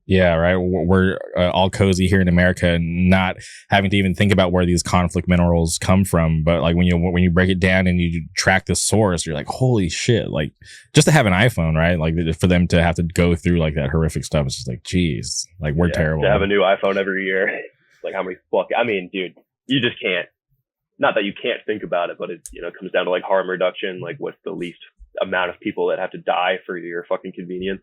Yeah, right. We're all cozy here in America, not having to even think about where these conflict minerals come from. But like when you break it down and you track the source, you're like, holy shit! Like just to have an iPhone, right? Like for them to have to go through like that horrific stuff, it's just like, geez, like we're terrible. To have a new iPhone every year, like how many I mean, dude, you just can't. Not that you can't think about it, but it comes down to like harm reduction. Like what's the least amount of people that have to die for your fucking convenience?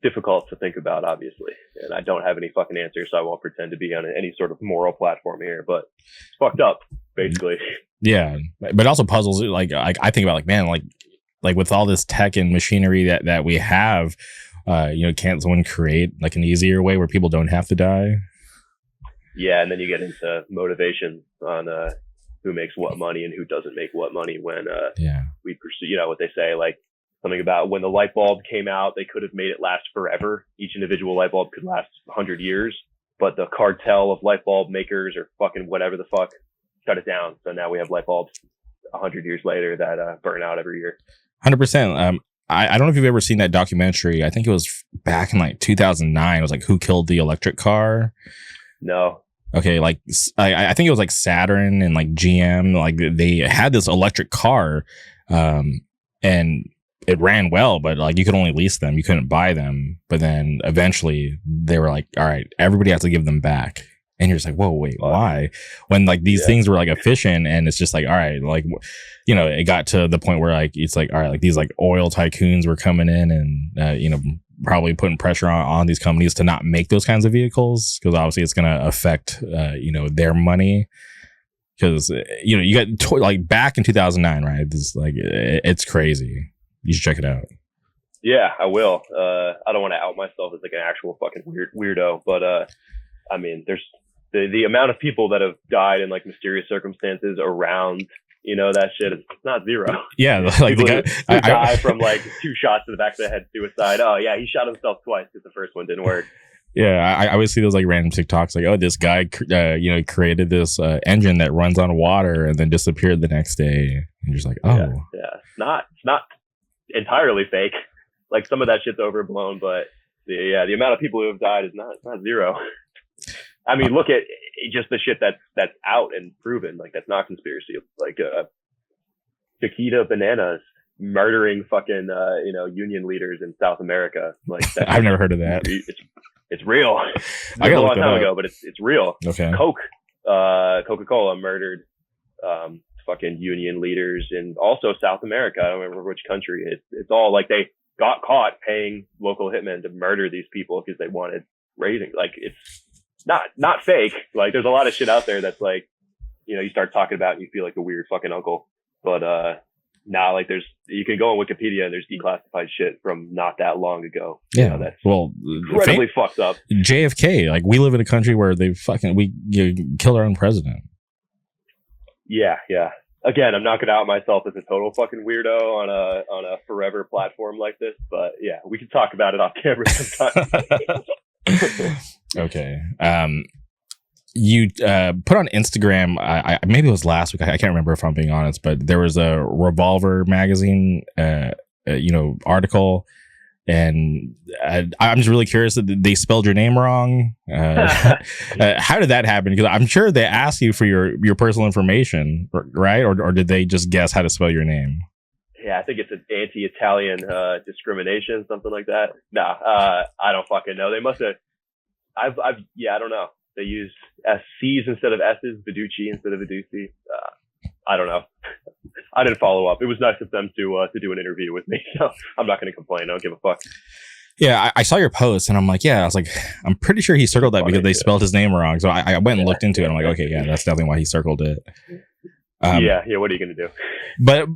Difficult to think about, obviously, and I don't have any fucking answers, so I won't pretend to be on any sort of moral platform here, but it's fucked up, basically. Yeah, but also puzzles, like I think about, like, man, like with all this tech and machinery that we have, can't someone create like an easier way where people don't have to die? Yeah, and then you get into motivation on who makes what money and who doesn't make what money when we pursue, what they say, like something about when the light bulb came out, they could have made it last forever. Each individual light bulb could last 100 years, but the cartel of light bulb makers or fucking whatever the fuck shut it down. So now we have light bulbs 100 years later that burn out every year. 100%. I don't know if you've ever seen that documentary. I think it was back in like 2009. It was like Who Killed the Electric Car? No. Okay, like I think it was like Saturn and like GM. Like they had this electric car, and it ran well, but like you could only lease them. You couldn't buy them. But then eventually they were like, all right, everybody has to give them back. And you're just like, whoa, wait, why? When like these things were like efficient, and it's just like, all right, like, it got to the point where like, it's like, all right, like these like oil tycoons were coming in and, probably putting pressure on these companies to not make those kinds of vehicles. Cause obviously it's going to affect, their money. Cause, you got like back in 2009, right? This like, it's crazy. You should check it out. Yeah, I will. I don't want to out myself as like an actual fucking weirdo, but I mean, there's the amount of people that have died in like mysterious circumstances around, that shit is not zero. Yeah, like people the guy die from like 2 shots to the back of the head, suicide. Oh yeah, he shot himself twice because the first one didn't work. Yeah, I always see those like random TikToks like, oh, this guy, created this engine that runs on water and then disappeared the next day. And you're just like, oh, yeah, it's not entirely fake. Like some of that shit's overblown, but the amount of people who have died is not zero. I mean, look at just the shit that's out and proven. Like that's not conspiracy. Like Chiquita Bananas murdering fucking union leaders in South America. Like I've never heard of that. It's real. I got a long time ago, but it's real. Okay. Coca-Cola murdered fucking union leaders in also South America. I don't remember which country. It's all like they got caught paying local hitmen to murder these people because they wanted raising. Like it's not fake. Like there's a lot of shit out there that's like, you start talking about and you feel like a weird fucking uncle. But like you can go on Wikipedia and there's declassified shit from not that long ago. Yeah, that's incredibly fucked up. JFK, like we live in a country where we kill our own president. Yeah. Again, I'm not gonna out myself as a total fucking weirdo on a forever platform like this, but yeah, we can talk about it off camera sometime. Okay. You put on Instagram, I maybe it was last week, I can't remember if I'm being honest, but there was a Revolver magazine article, and I'm just really curious that they spelled your name wrong. How did that happen? Because I'm sure they asked you for your personal information, right? Or did they just guess how to spell your name? Yeah, I think it's an anti-Italian discrimination, something like that. Nah, I don't fucking know. They must have. I don't know. They used C's instead of S's, Vidussi instead of Vidussi. I don't know. I didn't follow up. It was nice of them to do an interview with me, so I'm not going to complain. I don't give a fuck. Yeah, I saw your post, and I'm like, I was like, I'm pretty sure he circled that because they spelled his name wrong. So I went and looked into it. I'm like, okay, yeah, that's definitely why he circled it. What are you going to do? But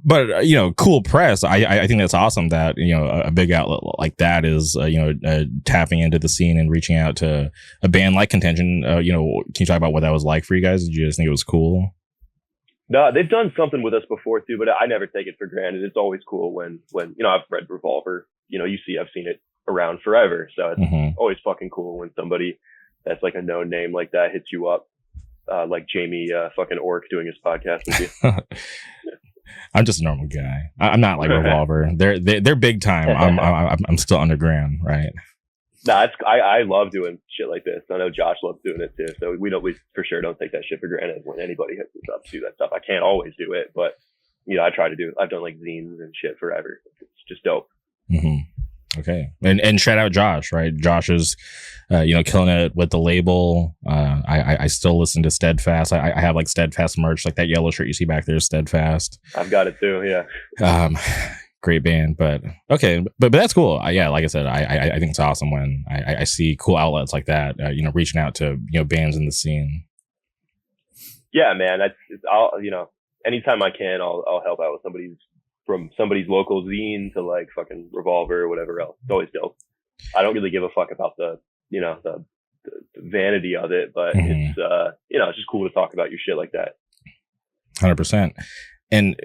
cool press. I think that's awesome that a big outlet like that is tapping into the scene and reaching out to a band like Contention. Can you talk about what that was like for you guys? Did you just think it was cool? No, they've done something with us before too, but I never take it for granted. It's always cool when I've read Revolver. I've seen it around forever, so it's always fucking cool when somebody that's like a known name like that hits you up. Like Jamie fucking Ork doing his podcast with you. I'm just a normal guy. I'm not like Revolver. They're big time. I'm still underground, right? Nah, I love doing shit like this. I know Josh loves doing it too. So we for sure don't take that shit for granted when anybody hits us up to do that stuff. I can't always do it, but I try to do it. I've done like zines and shit forever. It's just dope. Mm-hmm. Okay. And shout out Josh, right? Josh is, killing it with the label. I still listen to Steadfast. I have like Steadfast merch, like that yellow shirt you see back there is Steadfast. I've got it too. Yeah. Great band, but okay, but that's cool. Yeah, like I said, I think it's awesome when I see cool outlets like that, reaching out to bands in the scene. Yeah, man. I'll anytime I can, I'll help out with somebody's local zine to like fucking Revolver or whatever else. It's always dope. I don't really give a fuck about the vanity of it, but it's it's just cool to talk about your shit like that. 100%. And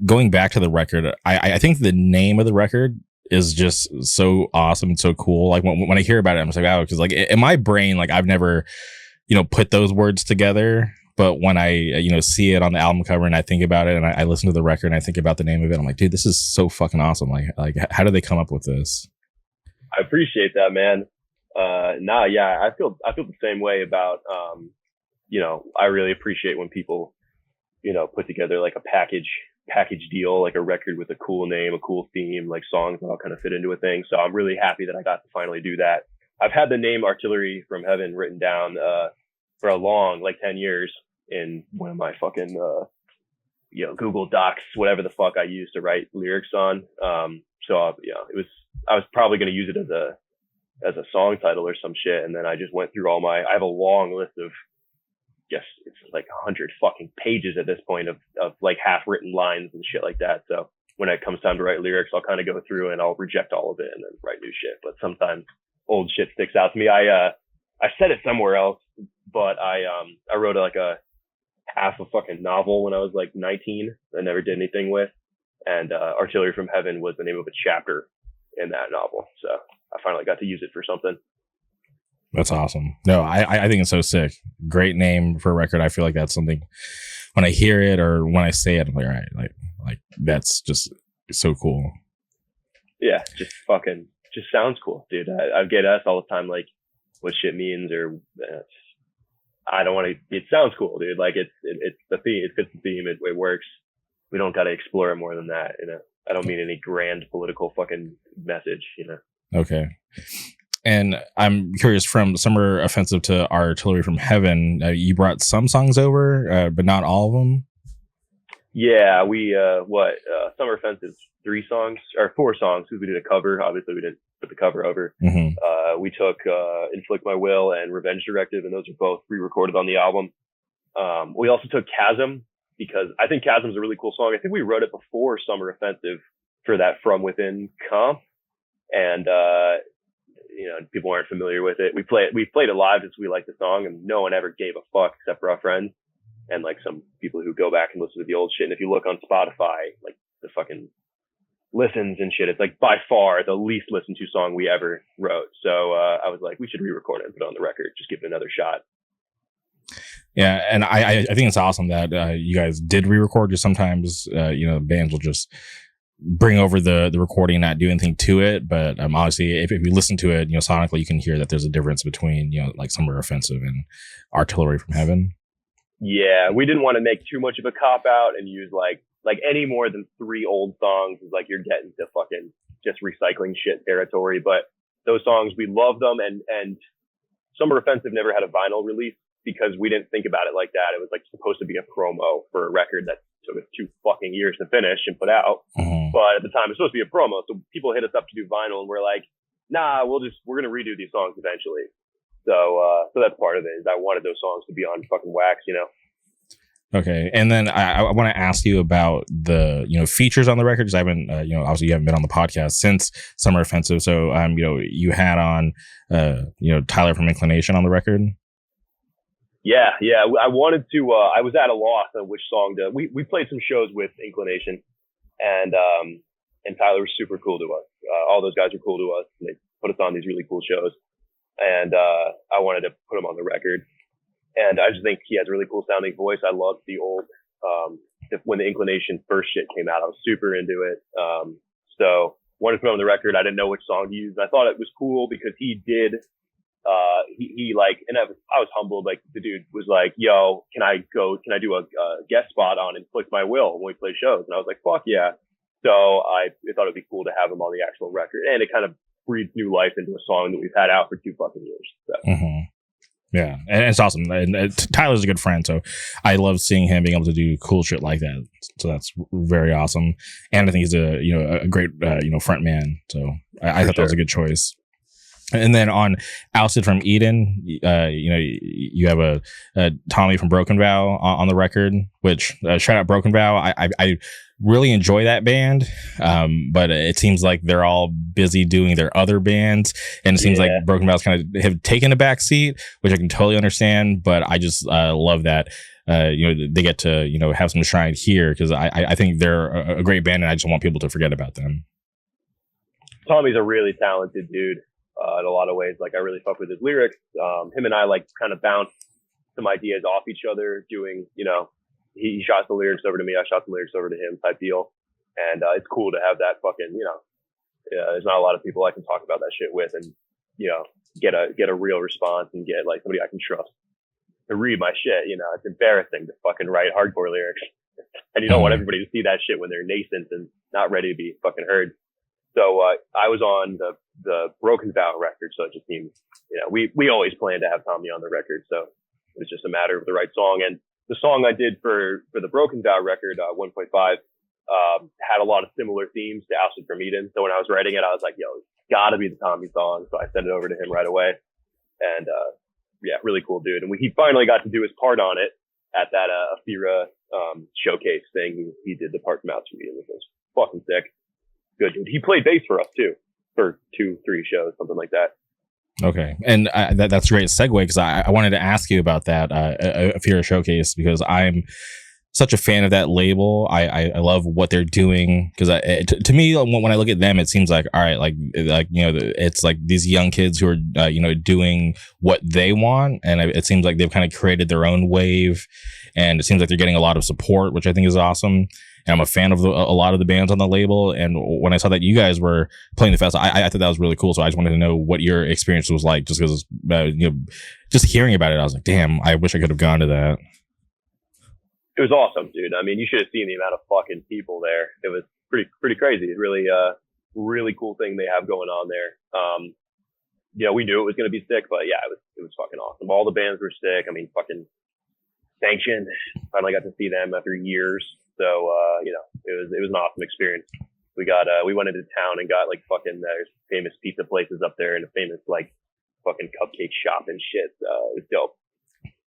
going back to the record, I think the name of the record is just so awesome and so cool. Like when I hear about it, I'm just like, wow, because like in my brain, like I've never, put those words together. But when I, see it on the album cover and I think about it and I listen to the record and I think about the name of it, I'm like, dude, this is so fucking awesome. Like how did they come up with this? I appreciate that, man. I feel the same way about, I really appreciate when people, put together like a package deal, like a record with a cool name, a cool theme, like songs that all kind of fit into a thing. So I'm really happy that I got to finally do that. I've had the name Artillery from Heaven written down for a long, like 10 years in one of my fucking, Google Docs, whatever the fuck I used to write lyrics on. I was probably going to use it as a song title or some shit. And then I just went through I have a long list of, it's like 100 fucking pages at this point of like half written lines and shit like that. So when it comes time to write lyrics, I'll kind of go through and I'll reject all of it and then write new shit. But sometimes old shit sticks out to me. I said it somewhere else, but I wrote like a half a fucking novel when I was like 19. I never did anything with, and Artillery from Heaven was the name of a chapter in that novel. So I finally got to use it for something. That's awesome. No, I think it's so sick. Great name for a record. I feel like that's something when I hear it or when I say it, I'm like, all right, like that's just so cool. Yeah, just sounds cool, dude. I get asked all the time, like, what shit means, or I don't want to. It sounds cool, dude. Like it's the theme. It fits the theme. It works. We don't got to explore it more than that. I don't mean any grand political fucking message. Okay. And I'm curious, from Summer Offensive to Artillery from Heaven, you brought some songs over, but not all of them. Yeah, we Summer Offensive 3 songs or 4 songs because we did a cover. Obviously, we didn't put the cover over. Mm-hmm. We took Inflict My Will and Revenge Directive, and those are both re-recorded on the album. We also took Chasm because I think Chasm is a really cool song. I think we wrote it before Summer Offensive for that From Within comp, and people aren't familiar with it. We played it live because we liked the song, and no one ever gave a fuck except for our friends and like some people who go back and listen to the old shit. And if you look on Spotify, like the fucking listens and shit, it's like by far the least listened to song we ever wrote. So I was like, we should re-record it and put it on the record, just give it another shot. Yeah, and I think it's awesome that you guys did re-record. Just sometimes bands will just bring over the recording and not do anything to it, but obviously if you listen to it sonically, you can hear that there's a difference between like Summer Offensive and Artillery from Heaven. Yeah, we didn't want to make too much of a cop out and use like any more than 3 old songs is like you're getting to fucking just recycling shit territory. But those songs, we love them, and Summer Offensive never had a vinyl release because we didn't think about it like that. It was like supposed to be a promo for a record that took us 2 fucking years to finish and put out. Mm-hmm. But at the time, it's supposed to be a promo. So people hit us up to do vinyl, and we're like, nah, we're going to redo these songs eventually. So that's part of it, is I wanted those songs to be on fucking wax, Okay. And then I want to ask you about the, features on the record, because I haven't, obviously you haven't been on the podcast since Summer Offensive. So, you had on, Tyler from Inclination on the record. Yeah. I wanted to, I was at a loss on which song we played some shows with Inclination, and Tyler was super cool to us. All those guys are cool to us, and they put us on these really cool shows. And I wanted to put him on the record. And I just think he has a really cool sounding voice. I loved the old, when the Inclination first shit came out, I was super into it. So wanted to put on the record. I didn't know which song to use. And I thought it was cool because he did, he like, and I was humbled. Like the dude was like, yo, can I do a guest spot on Inflict My Will when we play shows? And I was like, fuck yeah. So I thought it'd be cool to have him on the actual record. And it kind of breathed new life into a song that we've had out for 2 fucking years. So. Mm-hmm. Yeah, and it's awesome. And Tyler's a good friend, so I love seeing him being able to do cool shit like that. So that's very awesome. And I think he's a great front man. So I thought that was a good choice. And then on Ousted from Eden, you have a Tommy from Broken Vow on the record, which shout out Broken Vow. I really enjoy that band, but it seems like they're all busy doing their other bands, and it seems like Broken Vow's kind of have taken a back seat, which I can totally understand. But I just love that they get to have some shine here, because I think they're a great band, and I just want people to forget about them. Tommy's a really talented dude. In a lot of ways, like I really fuck with his lyrics. Him and I like kind of bounce some ideas off each other, doing, he shot the lyrics over to me, I shot the lyrics over to him type deal. And it's cool to have that fucking, there's not a lot of people I can talk about that shit with and, get a real response and get like somebody I can trust to read my shit. It's embarrassing to fucking write hardcore lyrics. And you don't want everybody to see that shit when they're nascent and not ready to be fucking heard. So I was on the Broken Vow record, so it just seemed, we always planned to have Tommy on the record, so it was just a matter of the right song. And the song I did for the Broken Vow record, 1.5, had a lot of similar themes to Ousted from Eden. So when I was writing it, I was like, yo, it's gotta be the Tommy song. So I sent it over to him right away. And really cool dude. And he finally got to do his part on it at that Afira showcase thing. He did the part from Ousted from Eden, which was fucking sick. Good dude. He played bass for us too, for 2-3 shows, something like that. Okay, and that's a great segue, because I wanted to ask you about that Afira showcase, because I'm such a fan of that label. I love what they're doing, because to me, when I look at them, it seems like, all right, it's like these young kids who are doing what they want, and it seems like they've kind of created their own wave, and it seems like they're getting a lot of support, which I think is awesome. And I'm a fan of a lot of the bands on the label. And when I saw that you guys were playing the fest, I thought that was really cool. So I just wanted to know what your experience was like, just because, just hearing about it, I was like, damn, I wish I could have gone to that. It was awesome, dude. I mean, you should have seen the amount of fucking people there. It was pretty crazy. It's really, really cool thing they have going on there. We knew it was going to be sick, but yeah, it was fucking awesome. All the bands were sick. I mean, fucking Contention, finally got to see them after years. So, it was an awesome experience. We went into town and got like fucking, there's famous pizza places up there and a famous like fucking cupcake shop and shit. It was dope.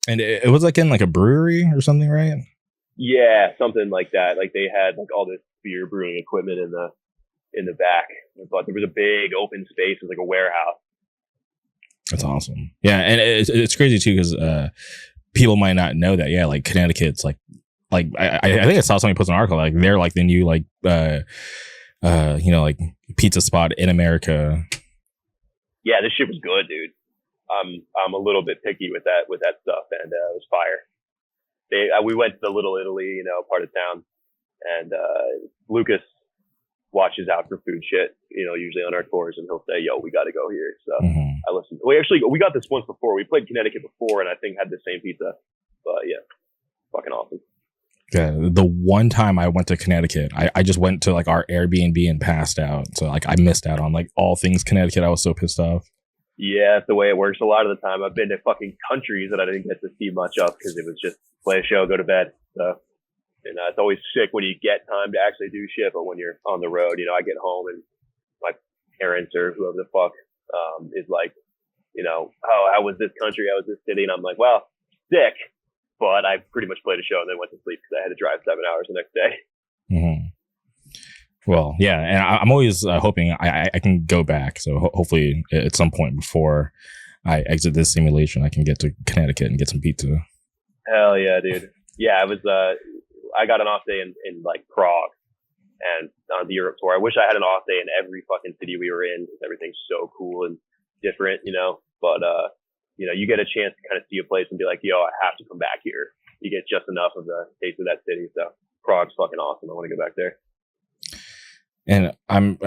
And it was like in like a brewery or something, right? Yeah, something like that. Like they had like all this beer brewing equipment in the back, but there was a big open space. It was like a warehouse. That's awesome. Yeah. And it's crazy too, because, people might not know that. Yeah. Like Connecticut's like I think I saw somebody post an article like they're like the new like like pizza spot in America. Yeah, this shit was good, dude. I'm a little bit picky with that stuff, and it was fire. We went to the Little Italy, part of town, and Lucas watches out for food shit, usually on our tours, and he'll say, "Yo, we got to go here." So I listened. We got this once before. We played Connecticut before, and I think had the same pizza. But yeah, fucking awesome. Yeah, the one time I went to Connecticut, I just went to like our Airbnb and passed out. So like I missed out on like all things Connecticut. I was so pissed off. Yeah, that's the way it works. A lot of the time I've been to fucking countries that I didn't get to see much of because it was just play a show, go to bed. So, it's always sick when you get time to actually do shit. But when you're on the road, I get home and my parents or whoever the fuck is like, oh, how was this country? How was this city? And I'm like, well, sick. But I pretty much played a show and then went to sleep because I had to drive 7 hours the next day. Mm-hmm. Well, yeah, and I'm always hoping I can go back. So hopefully at some point before I exit this simulation, I can get to Connecticut and get some pizza. Hell yeah, dude. Yeah, I was. I got an off day in like Prague and on the Europe tour. I wish I had an off day in every fucking city we were in because everything's so cool and different, But you get a chance to kind of see a place and be like, yo, I have to come back here. You get just enough of the taste of that city. So Prague's fucking awesome. I want to go back there. And I'm,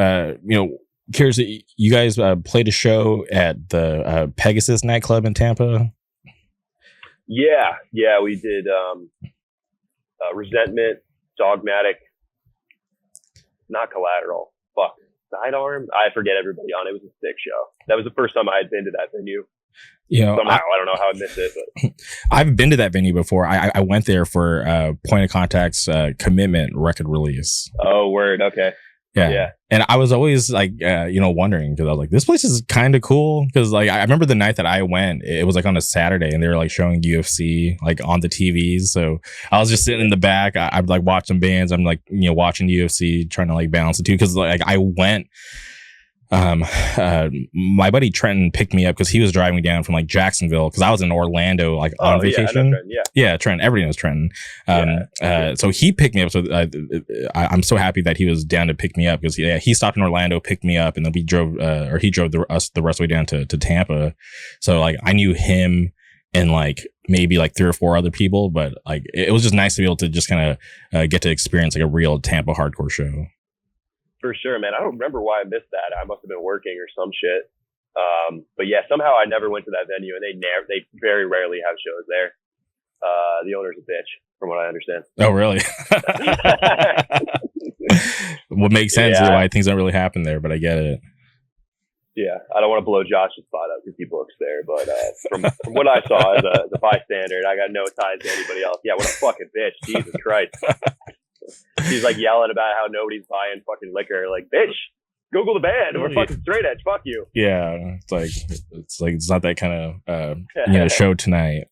curious. You guys played a show at the Pegasus nightclub in Tampa. Yeah, we did Resentment, Dogmatic, not Collateral. Fuck, Sidearm. I forget everybody on it. It was a sick show. That was the first time I had been to that venue. Somehow, I don't know how I missed it, but I've been to that venue before. I went there for Point of Contact's Commitment record release. Oh, word. Okay. Yeah. And I was always like, wondering, because I was like, this place is kind of cool. Because like, I remember the night that I went, it was like on a Saturday and they were like showing UFC like on the TVs. So I was just sitting in the back. I'd like watch some bands. I'm like, watching UFC, trying to like balance the two. Because like I went, my buddy Trenton picked me up because he was driving down from like Jacksonville, because I was in Orlando like on vacation. Yeah, Trenton. Everybody knows Trenton. So he picked me up. So I'm so happy that he was down to pick me up, because he stopped in Orlando, picked me up, and then he drove us the rest of the way down to Tampa. So like I knew him and like maybe like 3 or 4 other people, but like it was just nice to be able to just kind of get to experience like a real Tampa hardcore show. For sure, man. I don't remember why I missed that. I must have been working or some shit. But yeah, somehow I never went to that venue, and they very rarely have shows there. The owner's a bitch, from what I understand. Oh, really? What makes sense is why things don't really happen there, but I get it. Yeah, I don't want to blow Josh's spot up because he books there, but from what I saw as a bystander, I got no ties to anybody else. Yeah, what a fucking bitch. Jesus Christ. He's like yelling about how nobody's buying fucking liquor. Like, bitch, Google the band. We're fucking straight edge. Fuck you. Yeah, it's not that kind of show tonight.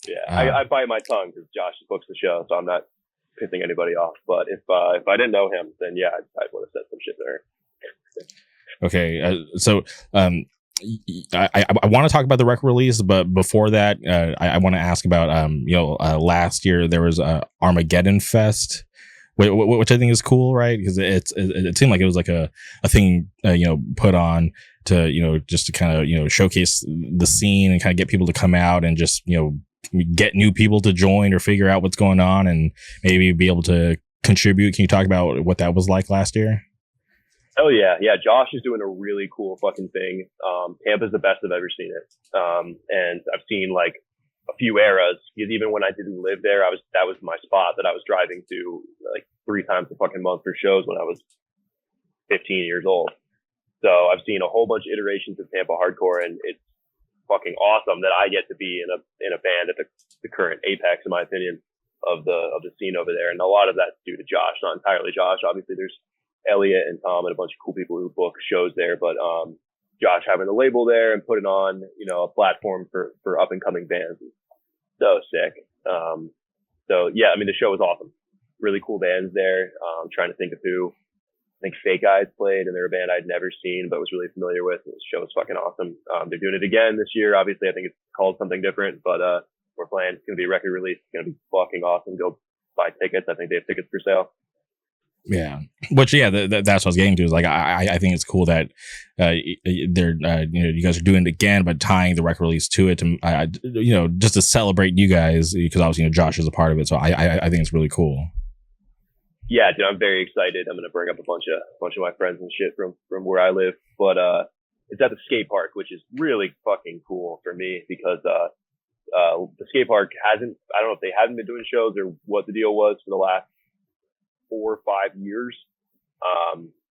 Yeah, I bite my tongue because Josh books the show, so I'm not pissing anybody off. But if I didn't know him, then yeah, I would have said some shit there. Okay, so I want to talk about the record release, but before that, I want to ask about last year there was Armageddon Fest, which I think is cool, right? Because it seemed like it was like a thing put on to just to kind of showcase the scene and kind of get people to come out and just get new people to join or figure out what's going on and maybe be able to contribute. Can you talk about what that was like last year? Oh yeah. Josh is doing a really cool fucking thing. Tampa's the best I've ever seen it. And I've seen like a few eras, because even when I didn't live there, that was my spot that I was driving to like 3 times a fucking month for shows when I was 15 years old. So I've seen a whole bunch of iterations of Tampa hardcore, and it's fucking awesome that I get to be in a band at the current apex, in my opinion, of the scene over there. And a lot of that's due to Josh, not entirely Josh. Obviously there's Elliot and Tom and a bunch of cool people who book shows there, but Josh having the label there and putting on a platform for up and coming bands is so sick. So yeah, I mean the show was awesome. Really cool bands there. I'm trying to think of who. I think Fake Eyes played, and they're a band I'd never seen but was really familiar with. The show was fucking awesome. They're doing it again this year. Obviously, I think it's called something different, but we're playing. It's gonna be a record release. It's gonna be fucking awesome. Go buy tickets. I think they have tickets for sale. Yeah, which that's what I was getting to. Is like I think it's cool that they're you guys are doing it again, but tying the record release to it to just to celebrate you guys, because obviously Josh is a part of it. So I think it's really cool. Yeah, dude, I'm very excited. I'm gonna bring up a bunch of my friends and shit from where I live, but it's at the skate park, which is really fucking cool for me because the skate park I don't know if they haven't been doing shows or what the deal was for the last 4 or 5 years.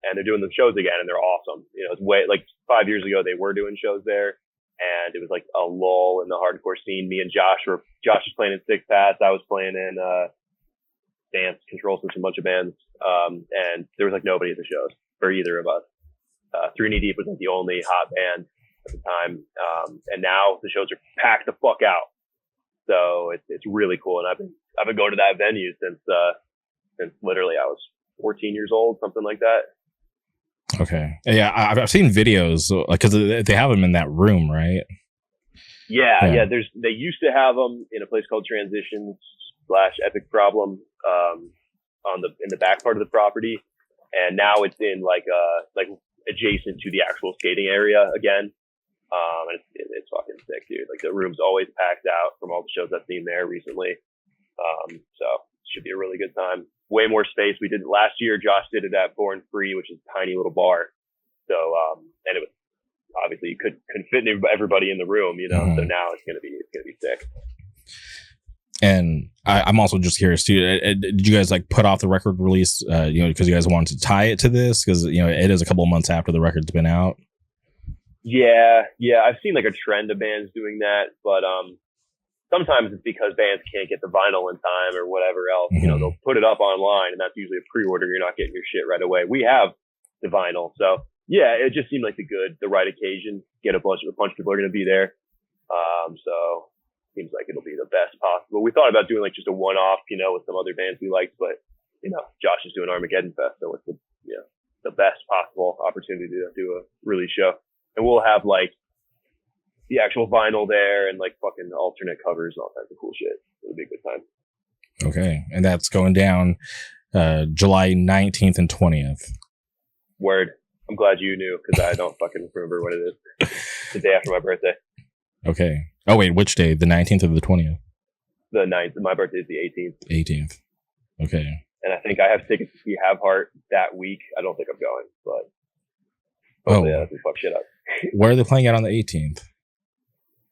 And they're doing the shows again, and they're awesome. It's way like 5 years ago they were doing shows there, and it was like a lull in the hardcore scene. Me and Josh was playing in Six Paths. I was playing in Dance, Control System, a bunch of bands. And there was like nobody at the shows for either of us. 3 Knee Deep was like the only hot band at the time. And now the shows are packed the fuck out. So it's really cool. And I've been going to that venue since literally I was 14 years old, something like that. Okay. Yeah. I've seen videos because they have them in that room, right? Yeah. They used to have them in a place called Transitions / Epic Problem, in the back part of the property. And now it's in like adjacent to the actual skating area again. And it's fucking sick, dude. Like the room's always packed out from all the shows I've seen there recently. So should be a really good time. Way more space. We did last year. Josh did it at Born Free, which is a tiny little bar. So, and it was obviously you couldn't fit everybody in the room, you know. So now it's gonna be sick. And I'm also just curious too. Did you guys like put off the record release, because you guys wanted to tie it to this? Because it is a couple of months after the record's been out. Yeah. I've seen like a trend of bands doing that, but sometimes it's because bands can't get the vinyl in time or whatever else. They'll put it up online, and that's usually a pre-order. You're not getting your shit right away. We have the vinyl, so yeah, it just seemed like the right occasion. Get a bunch of people are going to be there, so. Seems like it'll be the best possible. We thought about doing like just a one-off, with some other bands we liked, but Josh is doing Armageddon Fest, so it's the best possible opportunity to do a release show. And we'll have like the actual vinyl there and like fucking alternate covers and all kinds of cool shit. It'll be a good time. Okay, and that's going down July 19th and 20th. Word. I'm glad you knew because I don't fucking remember what it is. The day after my birthday. Okay. Oh, wait, which day? The 19th or the 20th? The 9th. My birthday is the 18th. 18th. Okay. And I think I have tickets to see Have Heart that week. I don't think I'm going, but hopefully that doesn't fuck shit up. Where are they playing it on the 18th?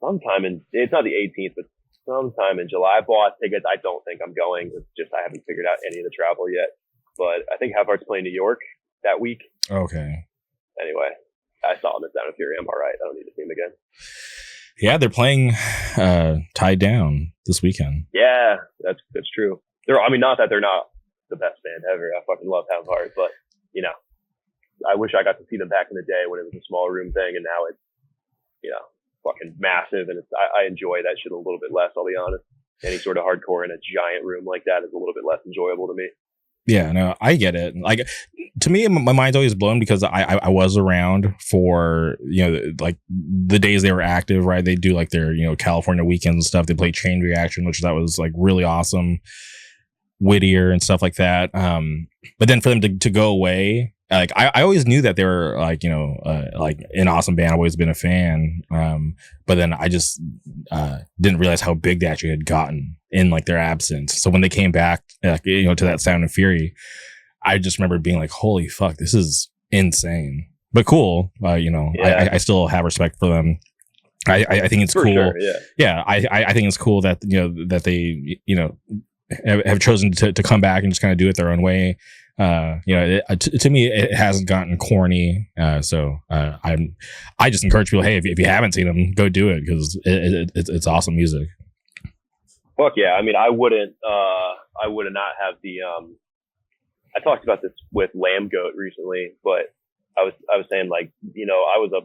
It's not the 18th, but sometime in July. I bought tickets. I don't think I'm going. It's just I haven't figured out any of the travel yet. But I think Have Heart's playing New York that week. Okay. Anyway, I saw them at Sound of Fury. I'm all right. I don't need to see them again. Yeah, they're playing Tied Down this weekend. Yeah, that's true. Not that they're not the best band ever. I fucking love Have Heart, but I wish I got to see them back in the day when it was a small room thing, and now it's fucking massive, and I enjoy that shit a little bit less. I'll be honest. Any sort of hardcore in a giant room like that is a little bit less enjoyable to me. Yeah, no, I get it. Like, to me, my mind's always blown because I was around for, like the days they were active, right? They do like their, California weekends and stuff. They play Chain Reaction, which that was like really awesome. Whittier and stuff like that. But then for them to go away, like I always knew that they were like, like an awesome band. I've always been a fan. But then I just didn't realize how big they actually had gotten in like their absence. So when they came back, to that Sound and Fury, I just remember being like, holy fuck, this is insane. But cool. Yeah. I still have respect for them. I think it's for cool. Sure, yeah. I think it's cool that, that they, have chosen to come back and just kind of do it their own way. To me, it hasn't gotten corny. So I just encourage people, hey, if you haven't seen them, go do it because it's awesome music. Fuck yeah! I mean, I would not have the. I talked about this with Lamb Goat recently, but I was saying like, I was a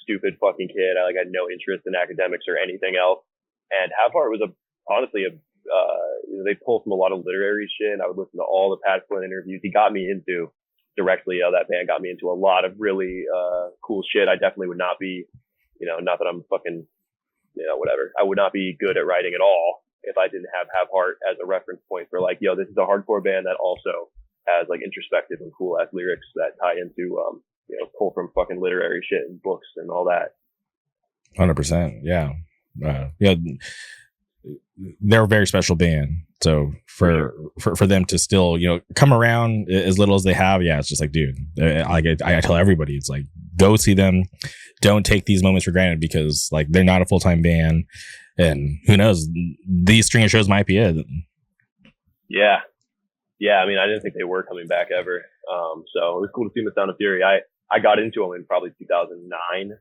stupid fucking kid. I had no interest in academics or anything else, and Have Heart was honestly they pull from a lot of literary shit. I would listen to all the Pat Flynn interviews. He got me into directly. That band got me into a lot of really cool shit. I definitely would not be, not that I'm fucking, whatever. I would not be good at writing at all if I didn't have Heart as a reference point for like, this is a hardcore band that also has like introspective and cool ass lyrics that tie into, pull from fucking literary shit and books and all that. 100%. Yeah. They're a very special band. So for them to still, come around as little as they have, it's just like, dude, I tell everybody, it's like, go see them. Don't take these moments for granted because like they're not a full-time band, and who knows, these string of shows might be it. Yeah. I mean, I didn't think they were coming back ever. So it was cool to see them at Sound of Fury. I got into them in probably 2009,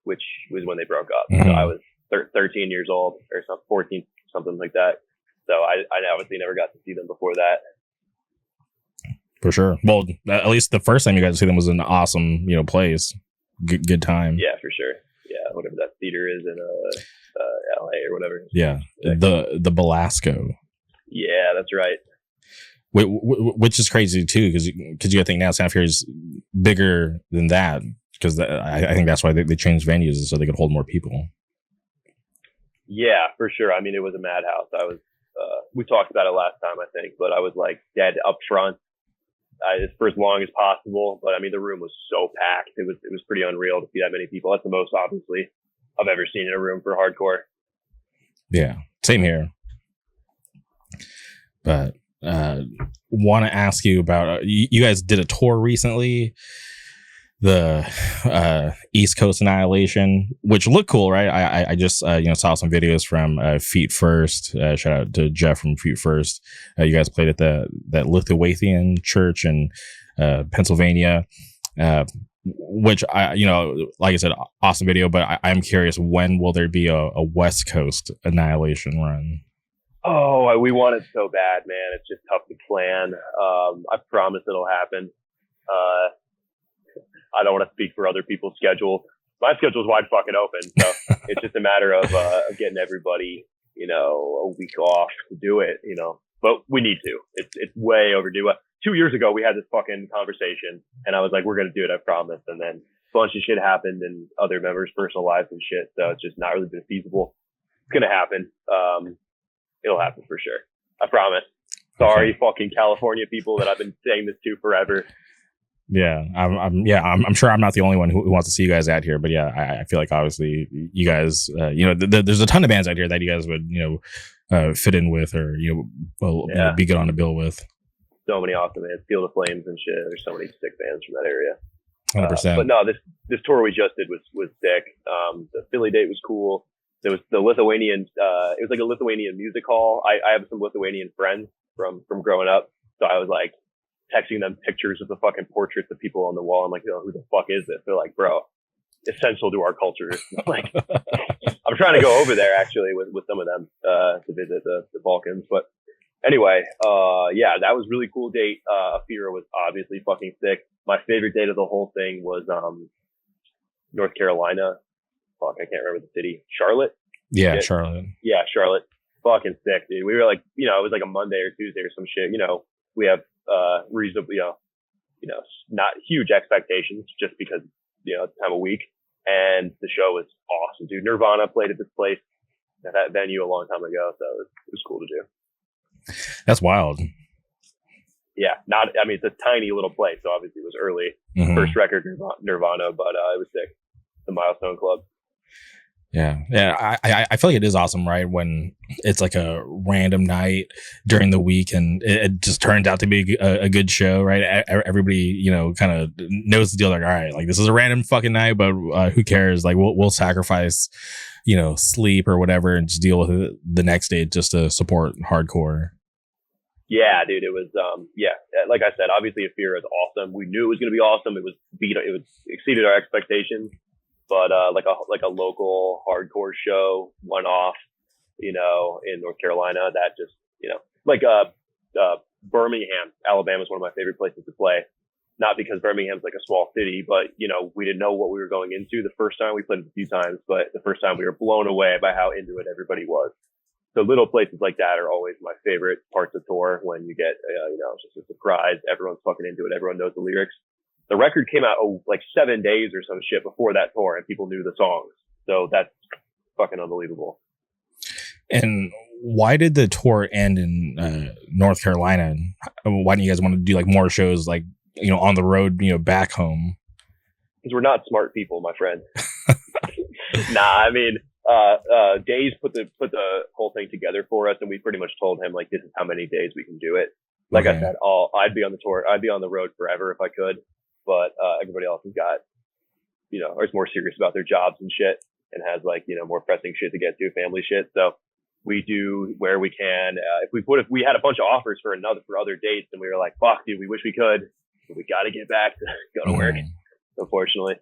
which was when they broke up. Mm-hmm. So I was 13 years old or 14, something like that. So I obviously never got to see them before that. For sure. Well, at least the first time you got to see them was an awesome, place. Good time. Yeah, for sure. Yeah, whatever that theater is in LA or whatever. Yeah, the Belasco. Yeah, that's right. Which is crazy too, because you got to think now Sound Fury is bigger than that, because I think that's why they changed venues so they could hold more people. Yeah, for sure. I mean, it was a madhouse. I was, we talked about it last time, I think, but I was like dead up front for as long as possible. But I mean, the room was so packed. It was pretty unreal to see that many people. That's the most, obviously, I've ever seen in a room for hardcore. Yeah, same here. But want to ask you about you guys did a tour recently, the East Coast Annihilation, which looked cool, right? I just saw some videos from Feet First. Shout out to Jeff from Feet First. You guys played at that Lithuanian church in Pennsylvania, which like I said, awesome video. But I'm curious, when will there be a West Coast Annihilation run? Oh, we want it so bad, man. It's just tough to plan. I promise it'll happen. I don't want to speak for other people's schedule. My schedule's wide fucking open, so it's just a matter of getting everybody, a week off to do it, But we need to. It's way overdue. 2 years ago, we had this fucking conversation, and I was like, "We're gonna do it, I promise." And then a bunch of shit happened in other members' personal lives and shit, so it's just not really been feasible. It's gonna happen. It'll happen for sure. I promise. Sorry, fucking California people that I've been saying this to forever. Yeah, I'm sure I'm not the only one who wants to see you guys out here, but yeah, I feel like obviously you guys, there's a ton of bands out here that you guys would, fit in with, or be good on the bill with. So many awesome bands, Field of Flames and shit. There's so many sick bands from that area. 100%. But no, this tour we just did was sick. The Philly date was cool. There was the Lithuanian. It was like a Lithuanian music hall. I have some Lithuanian friends from growing up, so I was like texting them pictures of the fucking portraits of people on the wall. I'm like, who the fuck is this? They're like, bro, essential to our culture. I'm like, I'm trying to go over there actually with some of them to visit the Balkans. But anyway, that was really cool date. Afira was obviously fucking sick. My favorite date of the whole thing was North Carolina. Fuck, I can't remember the city. Charlotte? Yeah, Charlotte. Yeah, Charlotte. Fucking sick, dude. We were like, it was like a Monday or Tuesday or some shit. We have reasonably, not huge expectations just because, it's time of week. And the show was awesome, dude. Nirvana played at this place, at that venue a long time ago. So it was cool to do. That's wild. Yeah. It's a tiny little place. So obviously it was early. Mm-hmm. First record Nirvana, but it was sick. The Milestone Club. Yeah. I feel like it is awesome, right? When it's like a random night during the week and it just turns out to be a good show, right? Everybody, kind of knows the deal. Like, all right, like this is a random fucking night, but who cares? Like we'll sacrifice, sleep or whatever and just deal with it the next day just to support hardcore. Yeah, dude, it was, like I said, obviously Afira is awesome. We knew it was going to be awesome. It exceeded our expectations. But like a local hardcore show, one off, in North Carolina, that just, Birmingham, Alabama is one of my favorite places to play. Not because Birmingham's like a small city, but we didn't know what we were going into the first time. We played it a few times, but the first time we were blown away by how into it everybody was. So little places like that are always my favorite parts of tour, when you get, just a surprise. Everyone's fucking into it. Everyone knows the lyrics. The record came out like 7 days or some shit before that tour, and people knew the songs. So that's fucking unbelievable. And why did the tour end in North Carolina? Why didn't you guys want to do like more shows, like, on the road, back home? Because we're not smart people, my friend. Days put the whole thing together for us, and we pretty much told him, like, this is how many days we can do it. Like I said, I'd be on the tour. I'd be on the road forever if I could. But everybody else has got, or is more serious about their jobs and shit, and has like, more pressing shit to get to, family shit. So we do where we can. If we had a bunch of offers for other dates, and we were like, fuck, dude, we wish we could, but we got to get back to go to work, unfortunately.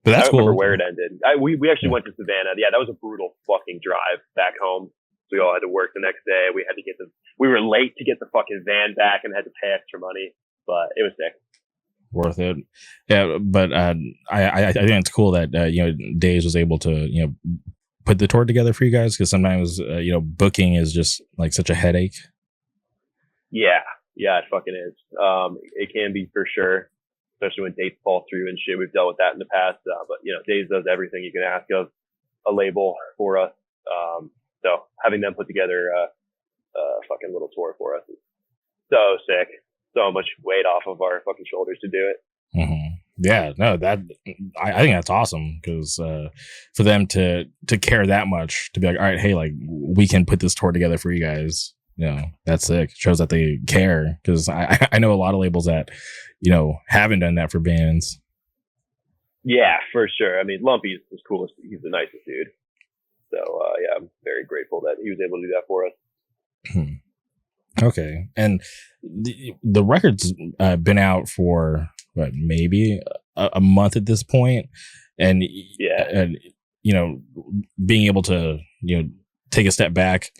But that's cool. I remember where it ended. We actually went to Savannah. Yeah, that was a brutal fucking drive back home. So we all had to work the next day. We were late to get the fucking van back and had to pay extra money, but it was sick. Worth it. Yeah, but I think it's cool that Days was able to put the tour together for you guys, because sometimes booking is just like such a headache. Yeah, it fucking is. It can be for sure, especially when dates fall through and shit. We've dealt with that in the past, but Days does everything you can ask of a label for us. So having them put together a fucking little tour for us is so sick. So much weight off of our fucking shoulders to do it. Mm-hmm. Yeah, no, I think that's awesome, because for them to care that much, to be like, all right, hey, like we can put this tour together for you guys. that's sick. Shows that they care, because I know a lot of labels that haven't done that for bands. Yeah, for sure. I mean, Lumpy is cool. He's the nicest dude. So yeah, I'm very grateful that he was able to do that for us. Okay, and the record's been out for what, maybe a month at this point, and being able to take a step back,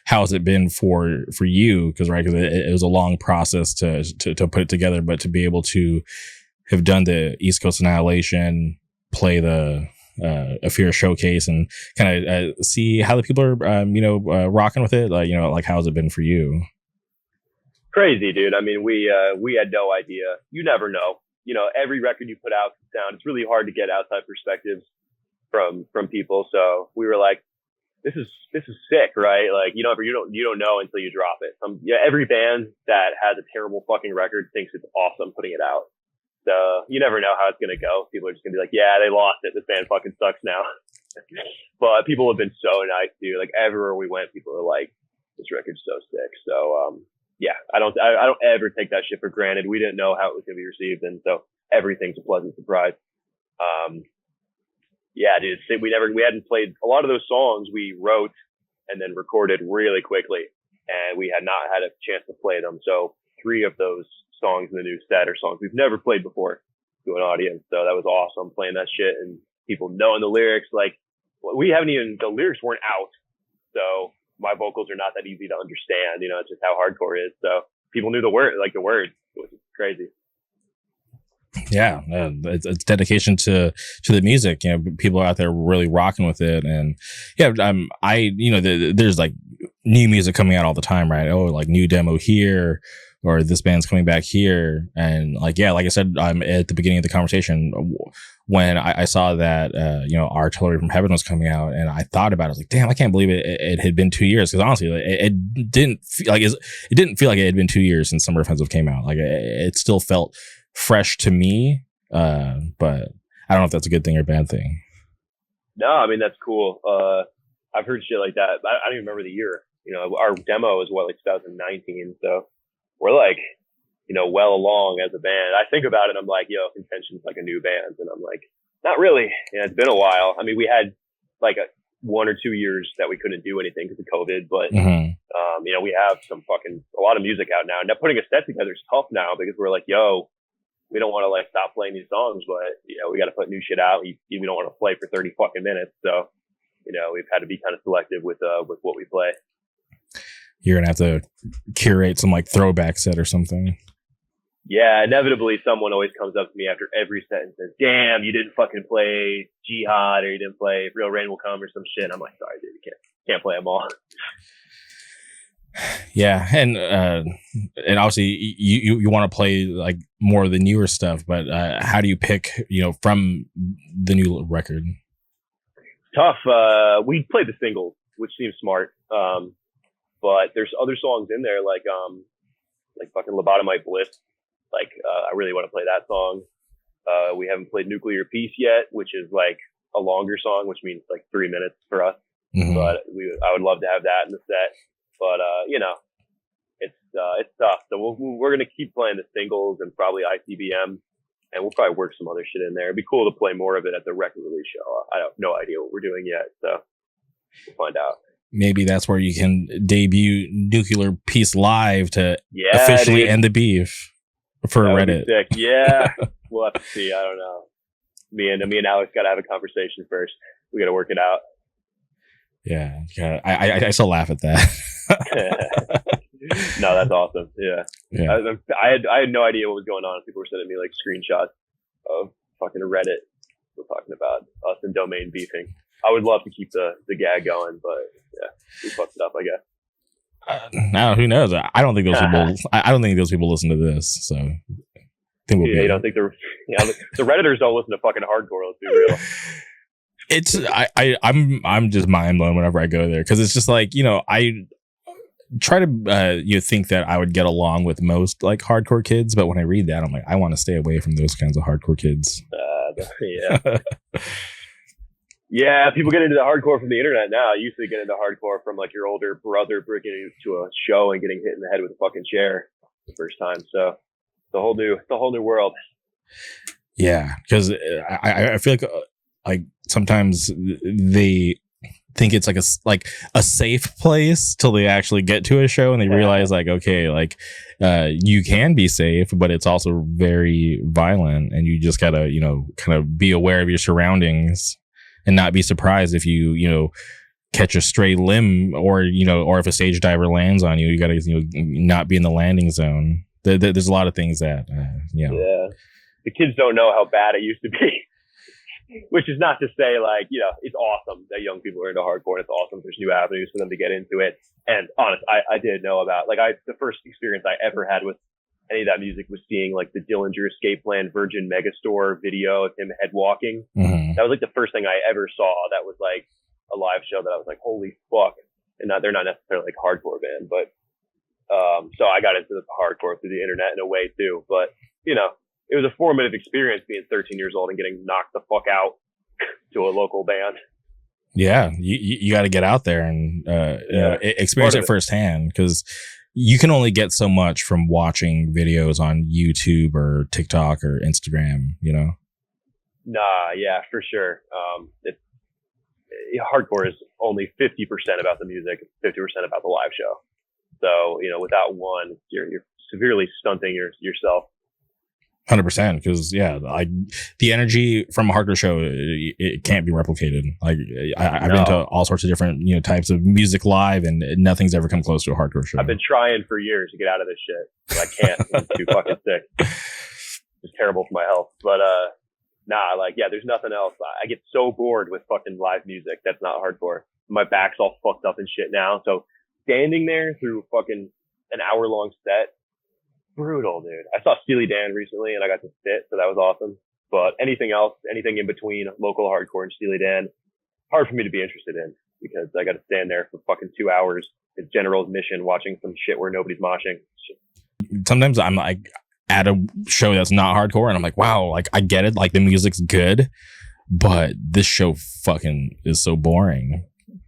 how has it been for you? Because it was a long process to put it together, but to be able to have done the East Coast Annihilation, play the Afira showcase, and kind of see how the people are rocking with it, like how has it been for you? Crazy, dude. I mean, we had no idea. You never know. Every record you put out can sound. It's really hard to get outside perspectives from people. So we were like, this is sick, right? Like, you don't know until you drop it. Every band that has a terrible fucking record thinks it's awesome putting it out. So you never know how it's gonna go. People are just gonna be like, yeah, they lost it. This band fucking sucks now. But people have been so nice, dude. Like, everywhere we went, people are like, this record's so sick. So yeah, I don't ever take that shit for granted. We didn't know how it was gonna be received, and so everything's a pleasant surprise. Yeah, dude, we hadn't played a lot of those songs. We wrote and then recorded really quickly, and we had not had a chance to play them. So 3 of those songs in the new set are songs we've never played before to an audience. So that was awesome, playing that shit and people knowing the lyrics. Like, the lyrics weren't out. So my vocals are not that easy to understand. It's just how hardcore is. So people knew the words. It was crazy. Yeah, it's dedication to the music. People out there really rocking with it, and yeah, there's like new music coming out all the time, right? Oh, like new demo here, or this band's coming back here, and like I said, at the beginning of the conversation, when I saw that Artillery from Heaven was coming out, and I thought about it, I was like, damn, I can't believe it had been 2 years, because honestly, it didn't feel like it had been 2 years since Summer Offensive came out. Like, it still felt fresh to me, but I don't know if that's a good thing or a bad thing. No, I mean, that's cool. I've heard shit like that. I don't even remember the year. Our demo is 2019, so we're like, well along as a band. I think about it, I'm like, Contention's like a new band, and I'm like, not really. It's been a while. I mean, we had like 1 or 2 years that we couldn't do anything because of COVID, but we have a lot of music out now. Now putting a set together is tough now, because we're like, we don't want to like stop playing these songs, but we got to put new shit out. We don't want to play for 30 fucking minutes. So, we've had to be kind of selective with what we play. You're going to have to curate some like throwback set or something. Yeah, inevitably someone always comes up to me after every set and says, damn, you didn't fucking play Jihad, or you didn't play If Real Rain Will Come or some shit. I'm like, sorry, dude, you can't play them all. Yeah, and obviously you want to play like more of the newer stuff, but how do you pick from the new record? Tough. We played the singles, which seems smart, but there's other songs in there like fucking Lobotomite Bliss. Like, I really want to play that song. We haven't played Nuclear Peace yet, which is like a longer song, which means like 3 minutes for us. Mm-hmm. But I would love to have that in the set. But it's tough. So we're gonna keep playing the singles and probably ICBM, and we'll probably work some other shit in there. It'd be cool to play more of it at the record release show. I have no idea what we're doing yet, so we'll find out. Maybe that's where you can debut Nuclear Peace live to officially end the beef for Reddit. Sick. Yeah, we'll have to see. I don't know. Me and Alex got to have a conversation first. We got to work it out. Yeah, I still laugh at that. No, that's awesome. Yeah. I had no idea what was going on. People were sending me like screenshots of fucking Reddit. We're talking about us and Domain beefing. I would love to keep the gag going, but yeah, we fucked it up, I guess. Now who knows? I don't think those people. I don't think those people listen to this. So I think we'll be. You don't think the Redditors don't listen to fucking hardcore? Let's be real. It's I'm just mind blown whenever I go there, because it's just like, I try to think that I would get along with most like hardcore kids, but when I read that, I'm like, I want to stay away from those kinds of hardcore kids. Yeah. Yeah, people get into the hardcore from the internet now. I used to get into hardcore from like your older brother breaking into a show and getting hit in the head with a fucking chair the first time. So it's a whole new world. Yeah, because I feel like sometimes they think it's like a safe place till they actually get to a show and they realize like, okay, like you can be safe, but it's also very violent, and you just gotta, you know, kind of be aware of your surroundings and not be surprised if you catch a stray limb, or or if a stage diver lands on you. You gotta not be in the landing zone. There's a lot of things that Yeah, the kids don't know how bad it used to be. Which is not to say, like, it's awesome that young people are into hardcore. It's awesome there's new avenues for them to get into it. And honest, I did know about, like, the first experience I ever had with any of that music was seeing, like, the Dillinger Escape Plan Virgin Megastore video of him head walking. Mm-hmm. That was, like, the first thing I ever saw that was, like, a live show that I was like, holy fuck. And they're not necessarily, like, a hardcore band, but so I got into the hardcore through the internet in a way, too. But, it was a formative experience being 13 years old and getting knocked the fuck out to a local band. Yeah, you got to get out there and experience it firsthand, because you can only get so much from watching videos on YouTube or TikTok or Instagram, Nah, yeah, for sure. Hardcore is only 50% about the music, 50% about the live show. So, without one, you're severely stunting yourself. 100%, because the energy from a hardcore show, it can't be replicated. Like I've been to all sorts of different types of music live, and nothing's ever come close to a hardcore show. I've been trying for years to get out of this shit, but I can't. I'm too fucking sick. It's terrible for my health. But there's nothing else. I get so bored with fucking live music that's not hardcore. My back's all fucked up and shit now. So standing there through fucking an hour-long set, brutal, dude. I saw Steely Dan recently and I got to sit, so that was awesome. But anything else, anything in between local hardcore and Steely Dan, hard for me to be interested in, because I got to stand there for fucking 2 hours at general admission watching some shit where nobody's moshing. Sometimes I'm like at a show that's not hardcore and I'm like, wow, like I get it, like the music's good, but this show fucking is so boring.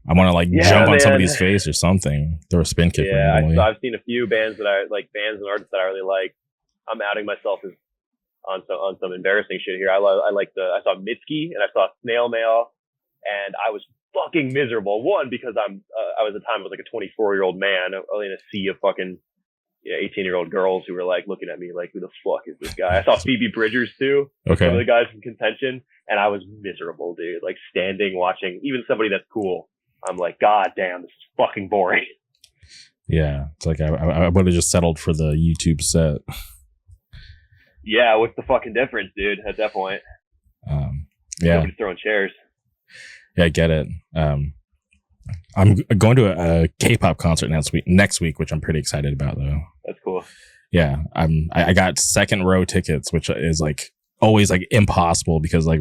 I want to jump on somebody's face or something, throw a spin kick. Yeah, I've seen a few bands that I like, bands and artists that I really like. I'm outing myself as on some embarrassing shit here. I saw Mitski and I saw Snail Mail, and I was fucking miserable. One, because I was at the time I was like a 24-year-old man in a sea of fucking 18-year-old girls who were like looking at me like, who the fuck is this guy? I saw Phoebe Bridgers too. Okay. Some of the guys from Contention, and I was miserable, dude. Like standing watching even somebody that's cool. I'm like, God damn, this is fucking boring. Yeah, it's like I would have just settled for the YouTube set. Yeah, what's the fucking difference, dude? At that point, nobody's throwing chairs. Yeah, I get it. I'm going to a K-pop concert next week, which I'm pretty excited about, though. That's cool. Yeah, I got second row tickets, which is like always like impossible, because like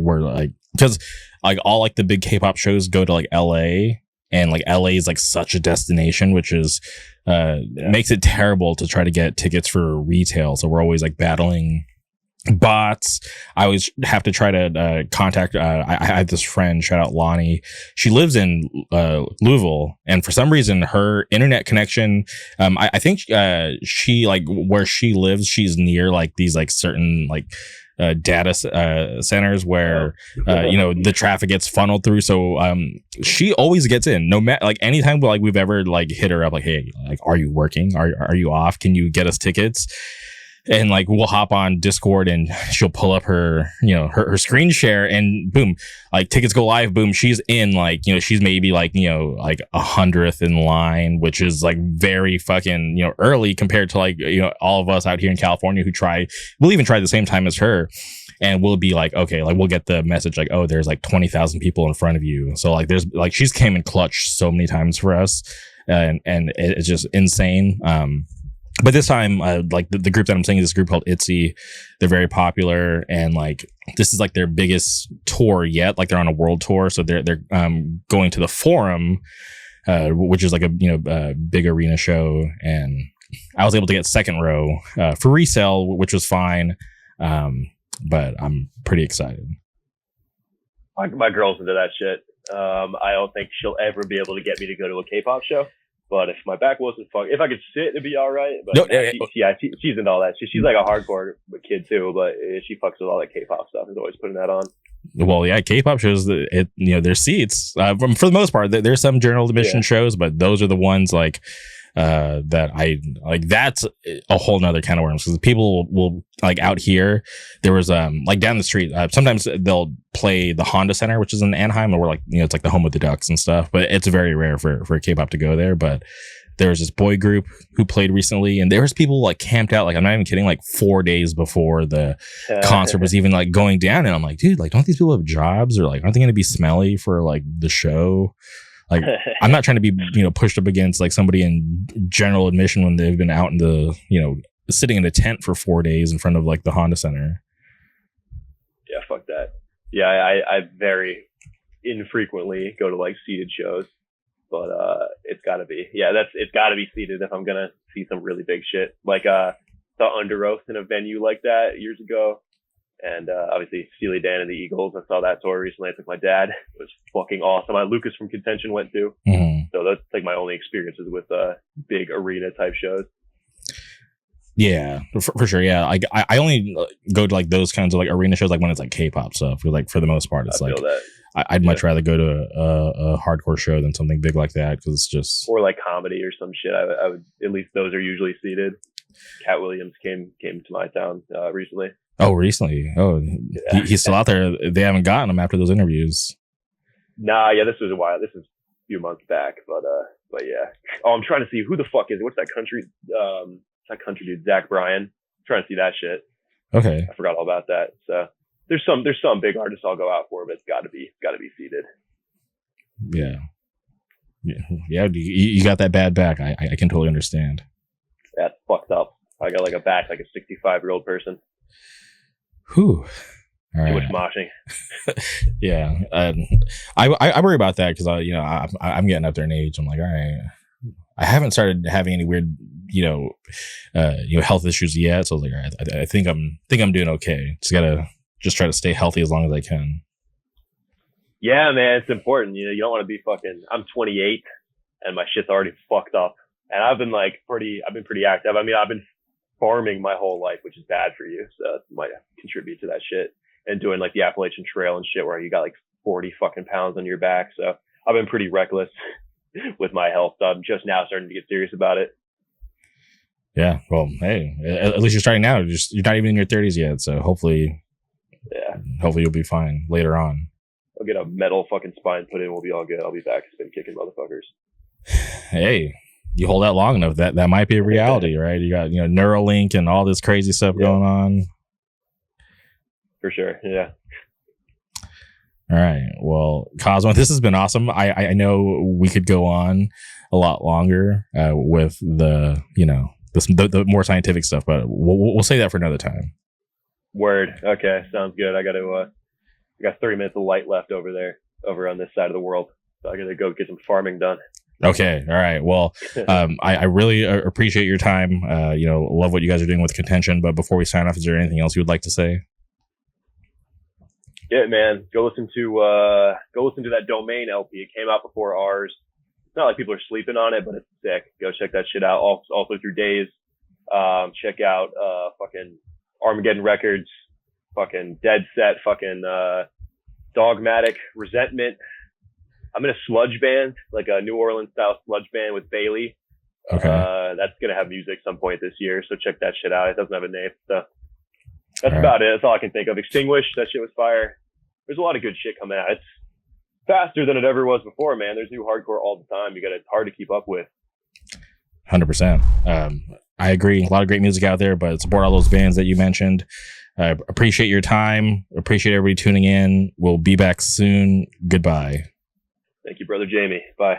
all like the big K-pop shows go to like LA. And like LA is like such a destination, which is makes it terrible to try to get tickets for retail. So we're always like battling bots. I always have to try to contact. I have this friend, shout out Lonnie. She lives in Louisville, and for some reason her internet connection. I think she like where she lives. She's near like these like certain like data centers where the traffic gets funneled through, so she always gets in, no matter like anytime like we've ever like hit her up like, hey, like, are you working, are you off, can you get us tickets? And like we'll hop on Discord and she'll pull up her her screen share, and boom, like tickets go live, boom, she's in, like she's maybe like like 100th in line, which is like very fucking early compared to like all of us out here in California who we'll even try at the same time as her, and we'll be like, okay, like we'll get the message like, oh, there's like 20,000 people in front of you. So like there's like she's came in clutch so many times for us, and it's just insane. But this time, like the group that I'm saying is this group called ITZY. They're very popular, and like this is like their biggest tour yet. Like they're on a world tour, so they're going to the Forum, which is like a big arena show. And I was able to get second row for resale, which was fine. But I'm pretty excited. My girl's into that shit. I don't think she'll ever be able to get me to go to a K-pop show. But if my back wasn't fucked, if I could sit, it'd be all right. But No, she's into all that. She's like a hardcore kid too, but she fucks with all that K-pop stuff. Is always putting that on. Well, yeah, K-pop shows, there's seats. For the most part, there's some general admission shows, but those are the ones like that I like. That's a whole nother can of worms, because people will like out here. There was like down the street. Sometimes they'll play the Honda Center, which is in Anaheim, and we're like, it's like the home of the Ducks and stuff. But it's very rare for K-pop to go there. But there was this boy group who played recently, and there was people like camped out, like, I'm not even kidding, like 4 days before the concert was even like going down. And I'm like, dude, like, don't these people have jobs, or like, aren't they going to be smelly for like the show? Like, I'm not trying to be, pushed up against like somebody in general admission when they've been out in the, sitting in a tent for 4 days in front of like the Honda Center. Yeah, fuck that. Yeah, I very infrequently go to like seated shows, but it's gotta be. Yeah, it's gotta be seated if I'm gonna see some really big shit. Like saw Under Oath in a venue like that years ago. And obviously Steely Dan and the Eagles. I saw that tour recently. I took my dad. It was fucking awesome. Lucas from Contention went too. Mm-hmm. So that's like my only experiences with big arena type shows. Yeah, for sure. Yeah, I only go to like those kinds of like arena shows like when it's like K-pop stuff. Like for the most part, it's like I'd much rather go to a hardcore show than something big like that, because it's just, or like comedy or some shit. I would, at least those are usually seated. Cat Williams came to my town recently. Oh, recently? Oh, yeah. He's still out there. They haven't gotten him after those interviews. Nah, yeah, this was a while. This was a few months back, but yeah. Oh, I'm trying to see who the fuck is it. What's that country? That country dude, Zach Bryan. I'm trying to see that shit. Okay, I forgot all about that. So there's some big artists I'll go out for, but it's got to be seated. Yeah. You got that bad back. I can totally understand. That's fucked up. I got like a back like a 65-year-old person. Whew. All right. Too much moshing. Yeah. I worry about that, because I'm getting up there in age. I'm like, all right, I haven't started having any weird, health issues yet. So I was like, all right, I think I'm doing okay. Just gotta try to stay healthy as long as I can. Yeah, man, it's important. You don't want to be fucking. I'm 28 and my shit's already fucked up. And I've been pretty active. I mean, I've been farming my whole life, which is bad for you. So it might contribute to that shit. And doing like the Appalachian Trail and shit, where you got like 40 fucking pounds on your back. So I've been pretty reckless with my health. So I'm just now starting to get serious about it. Yeah. Well, hey, at least you're starting now. You're not even in your 30s yet. So hopefully you'll be fine later on. I'll get a metal fucking spine put in. We'll be all good. I'll be back spin kicking motherfuckers. Hey, you hold out long enough, that might be a reality, right? You got Neuralink and all this crazy stuff going on. For sure, yeah. All right, well, Cosmo, this has been awesome. I know we could go on a lot longer with the the more scientific stuff, but we'll say that for another time. Word. Okay, sounds good. I got 30 minutes of light left over on this side of the world, so I gotta go get some farming done. Okay. All right. Well, I really appreciate your time. Love what you guys are doing with Contention. But before we sign off, is there anything else you would like to say? Yeah, man. Go listen to that Domain LP. It came out before ours. It's not like people are sleeping on it, but it's sick. Go check that shit out. Also through Days. Check out fucking Armageddon Records, fucking Dead Set, fucking Dogmatic, Resentment. I'm in a sludge band, like a New Orleans style sludge band with Bailey. Okay. That's going to have music some point this year. So check that shit out. It doesn't have a name. So that's about it. That's all I can think of. Extinguished. That shit was fire. There's a lot of good shit coming out. It's faster than it ever was before, man. There's new hardcore all the time. It's hard to keep up with. 100%. I agree. A lot of great music out there, but support all those bands that you mentioned. Appreciate your time. Appreciate everybody tuning in. We'll be back soon. Goodbye. Thank you, brother Jamie. Bye.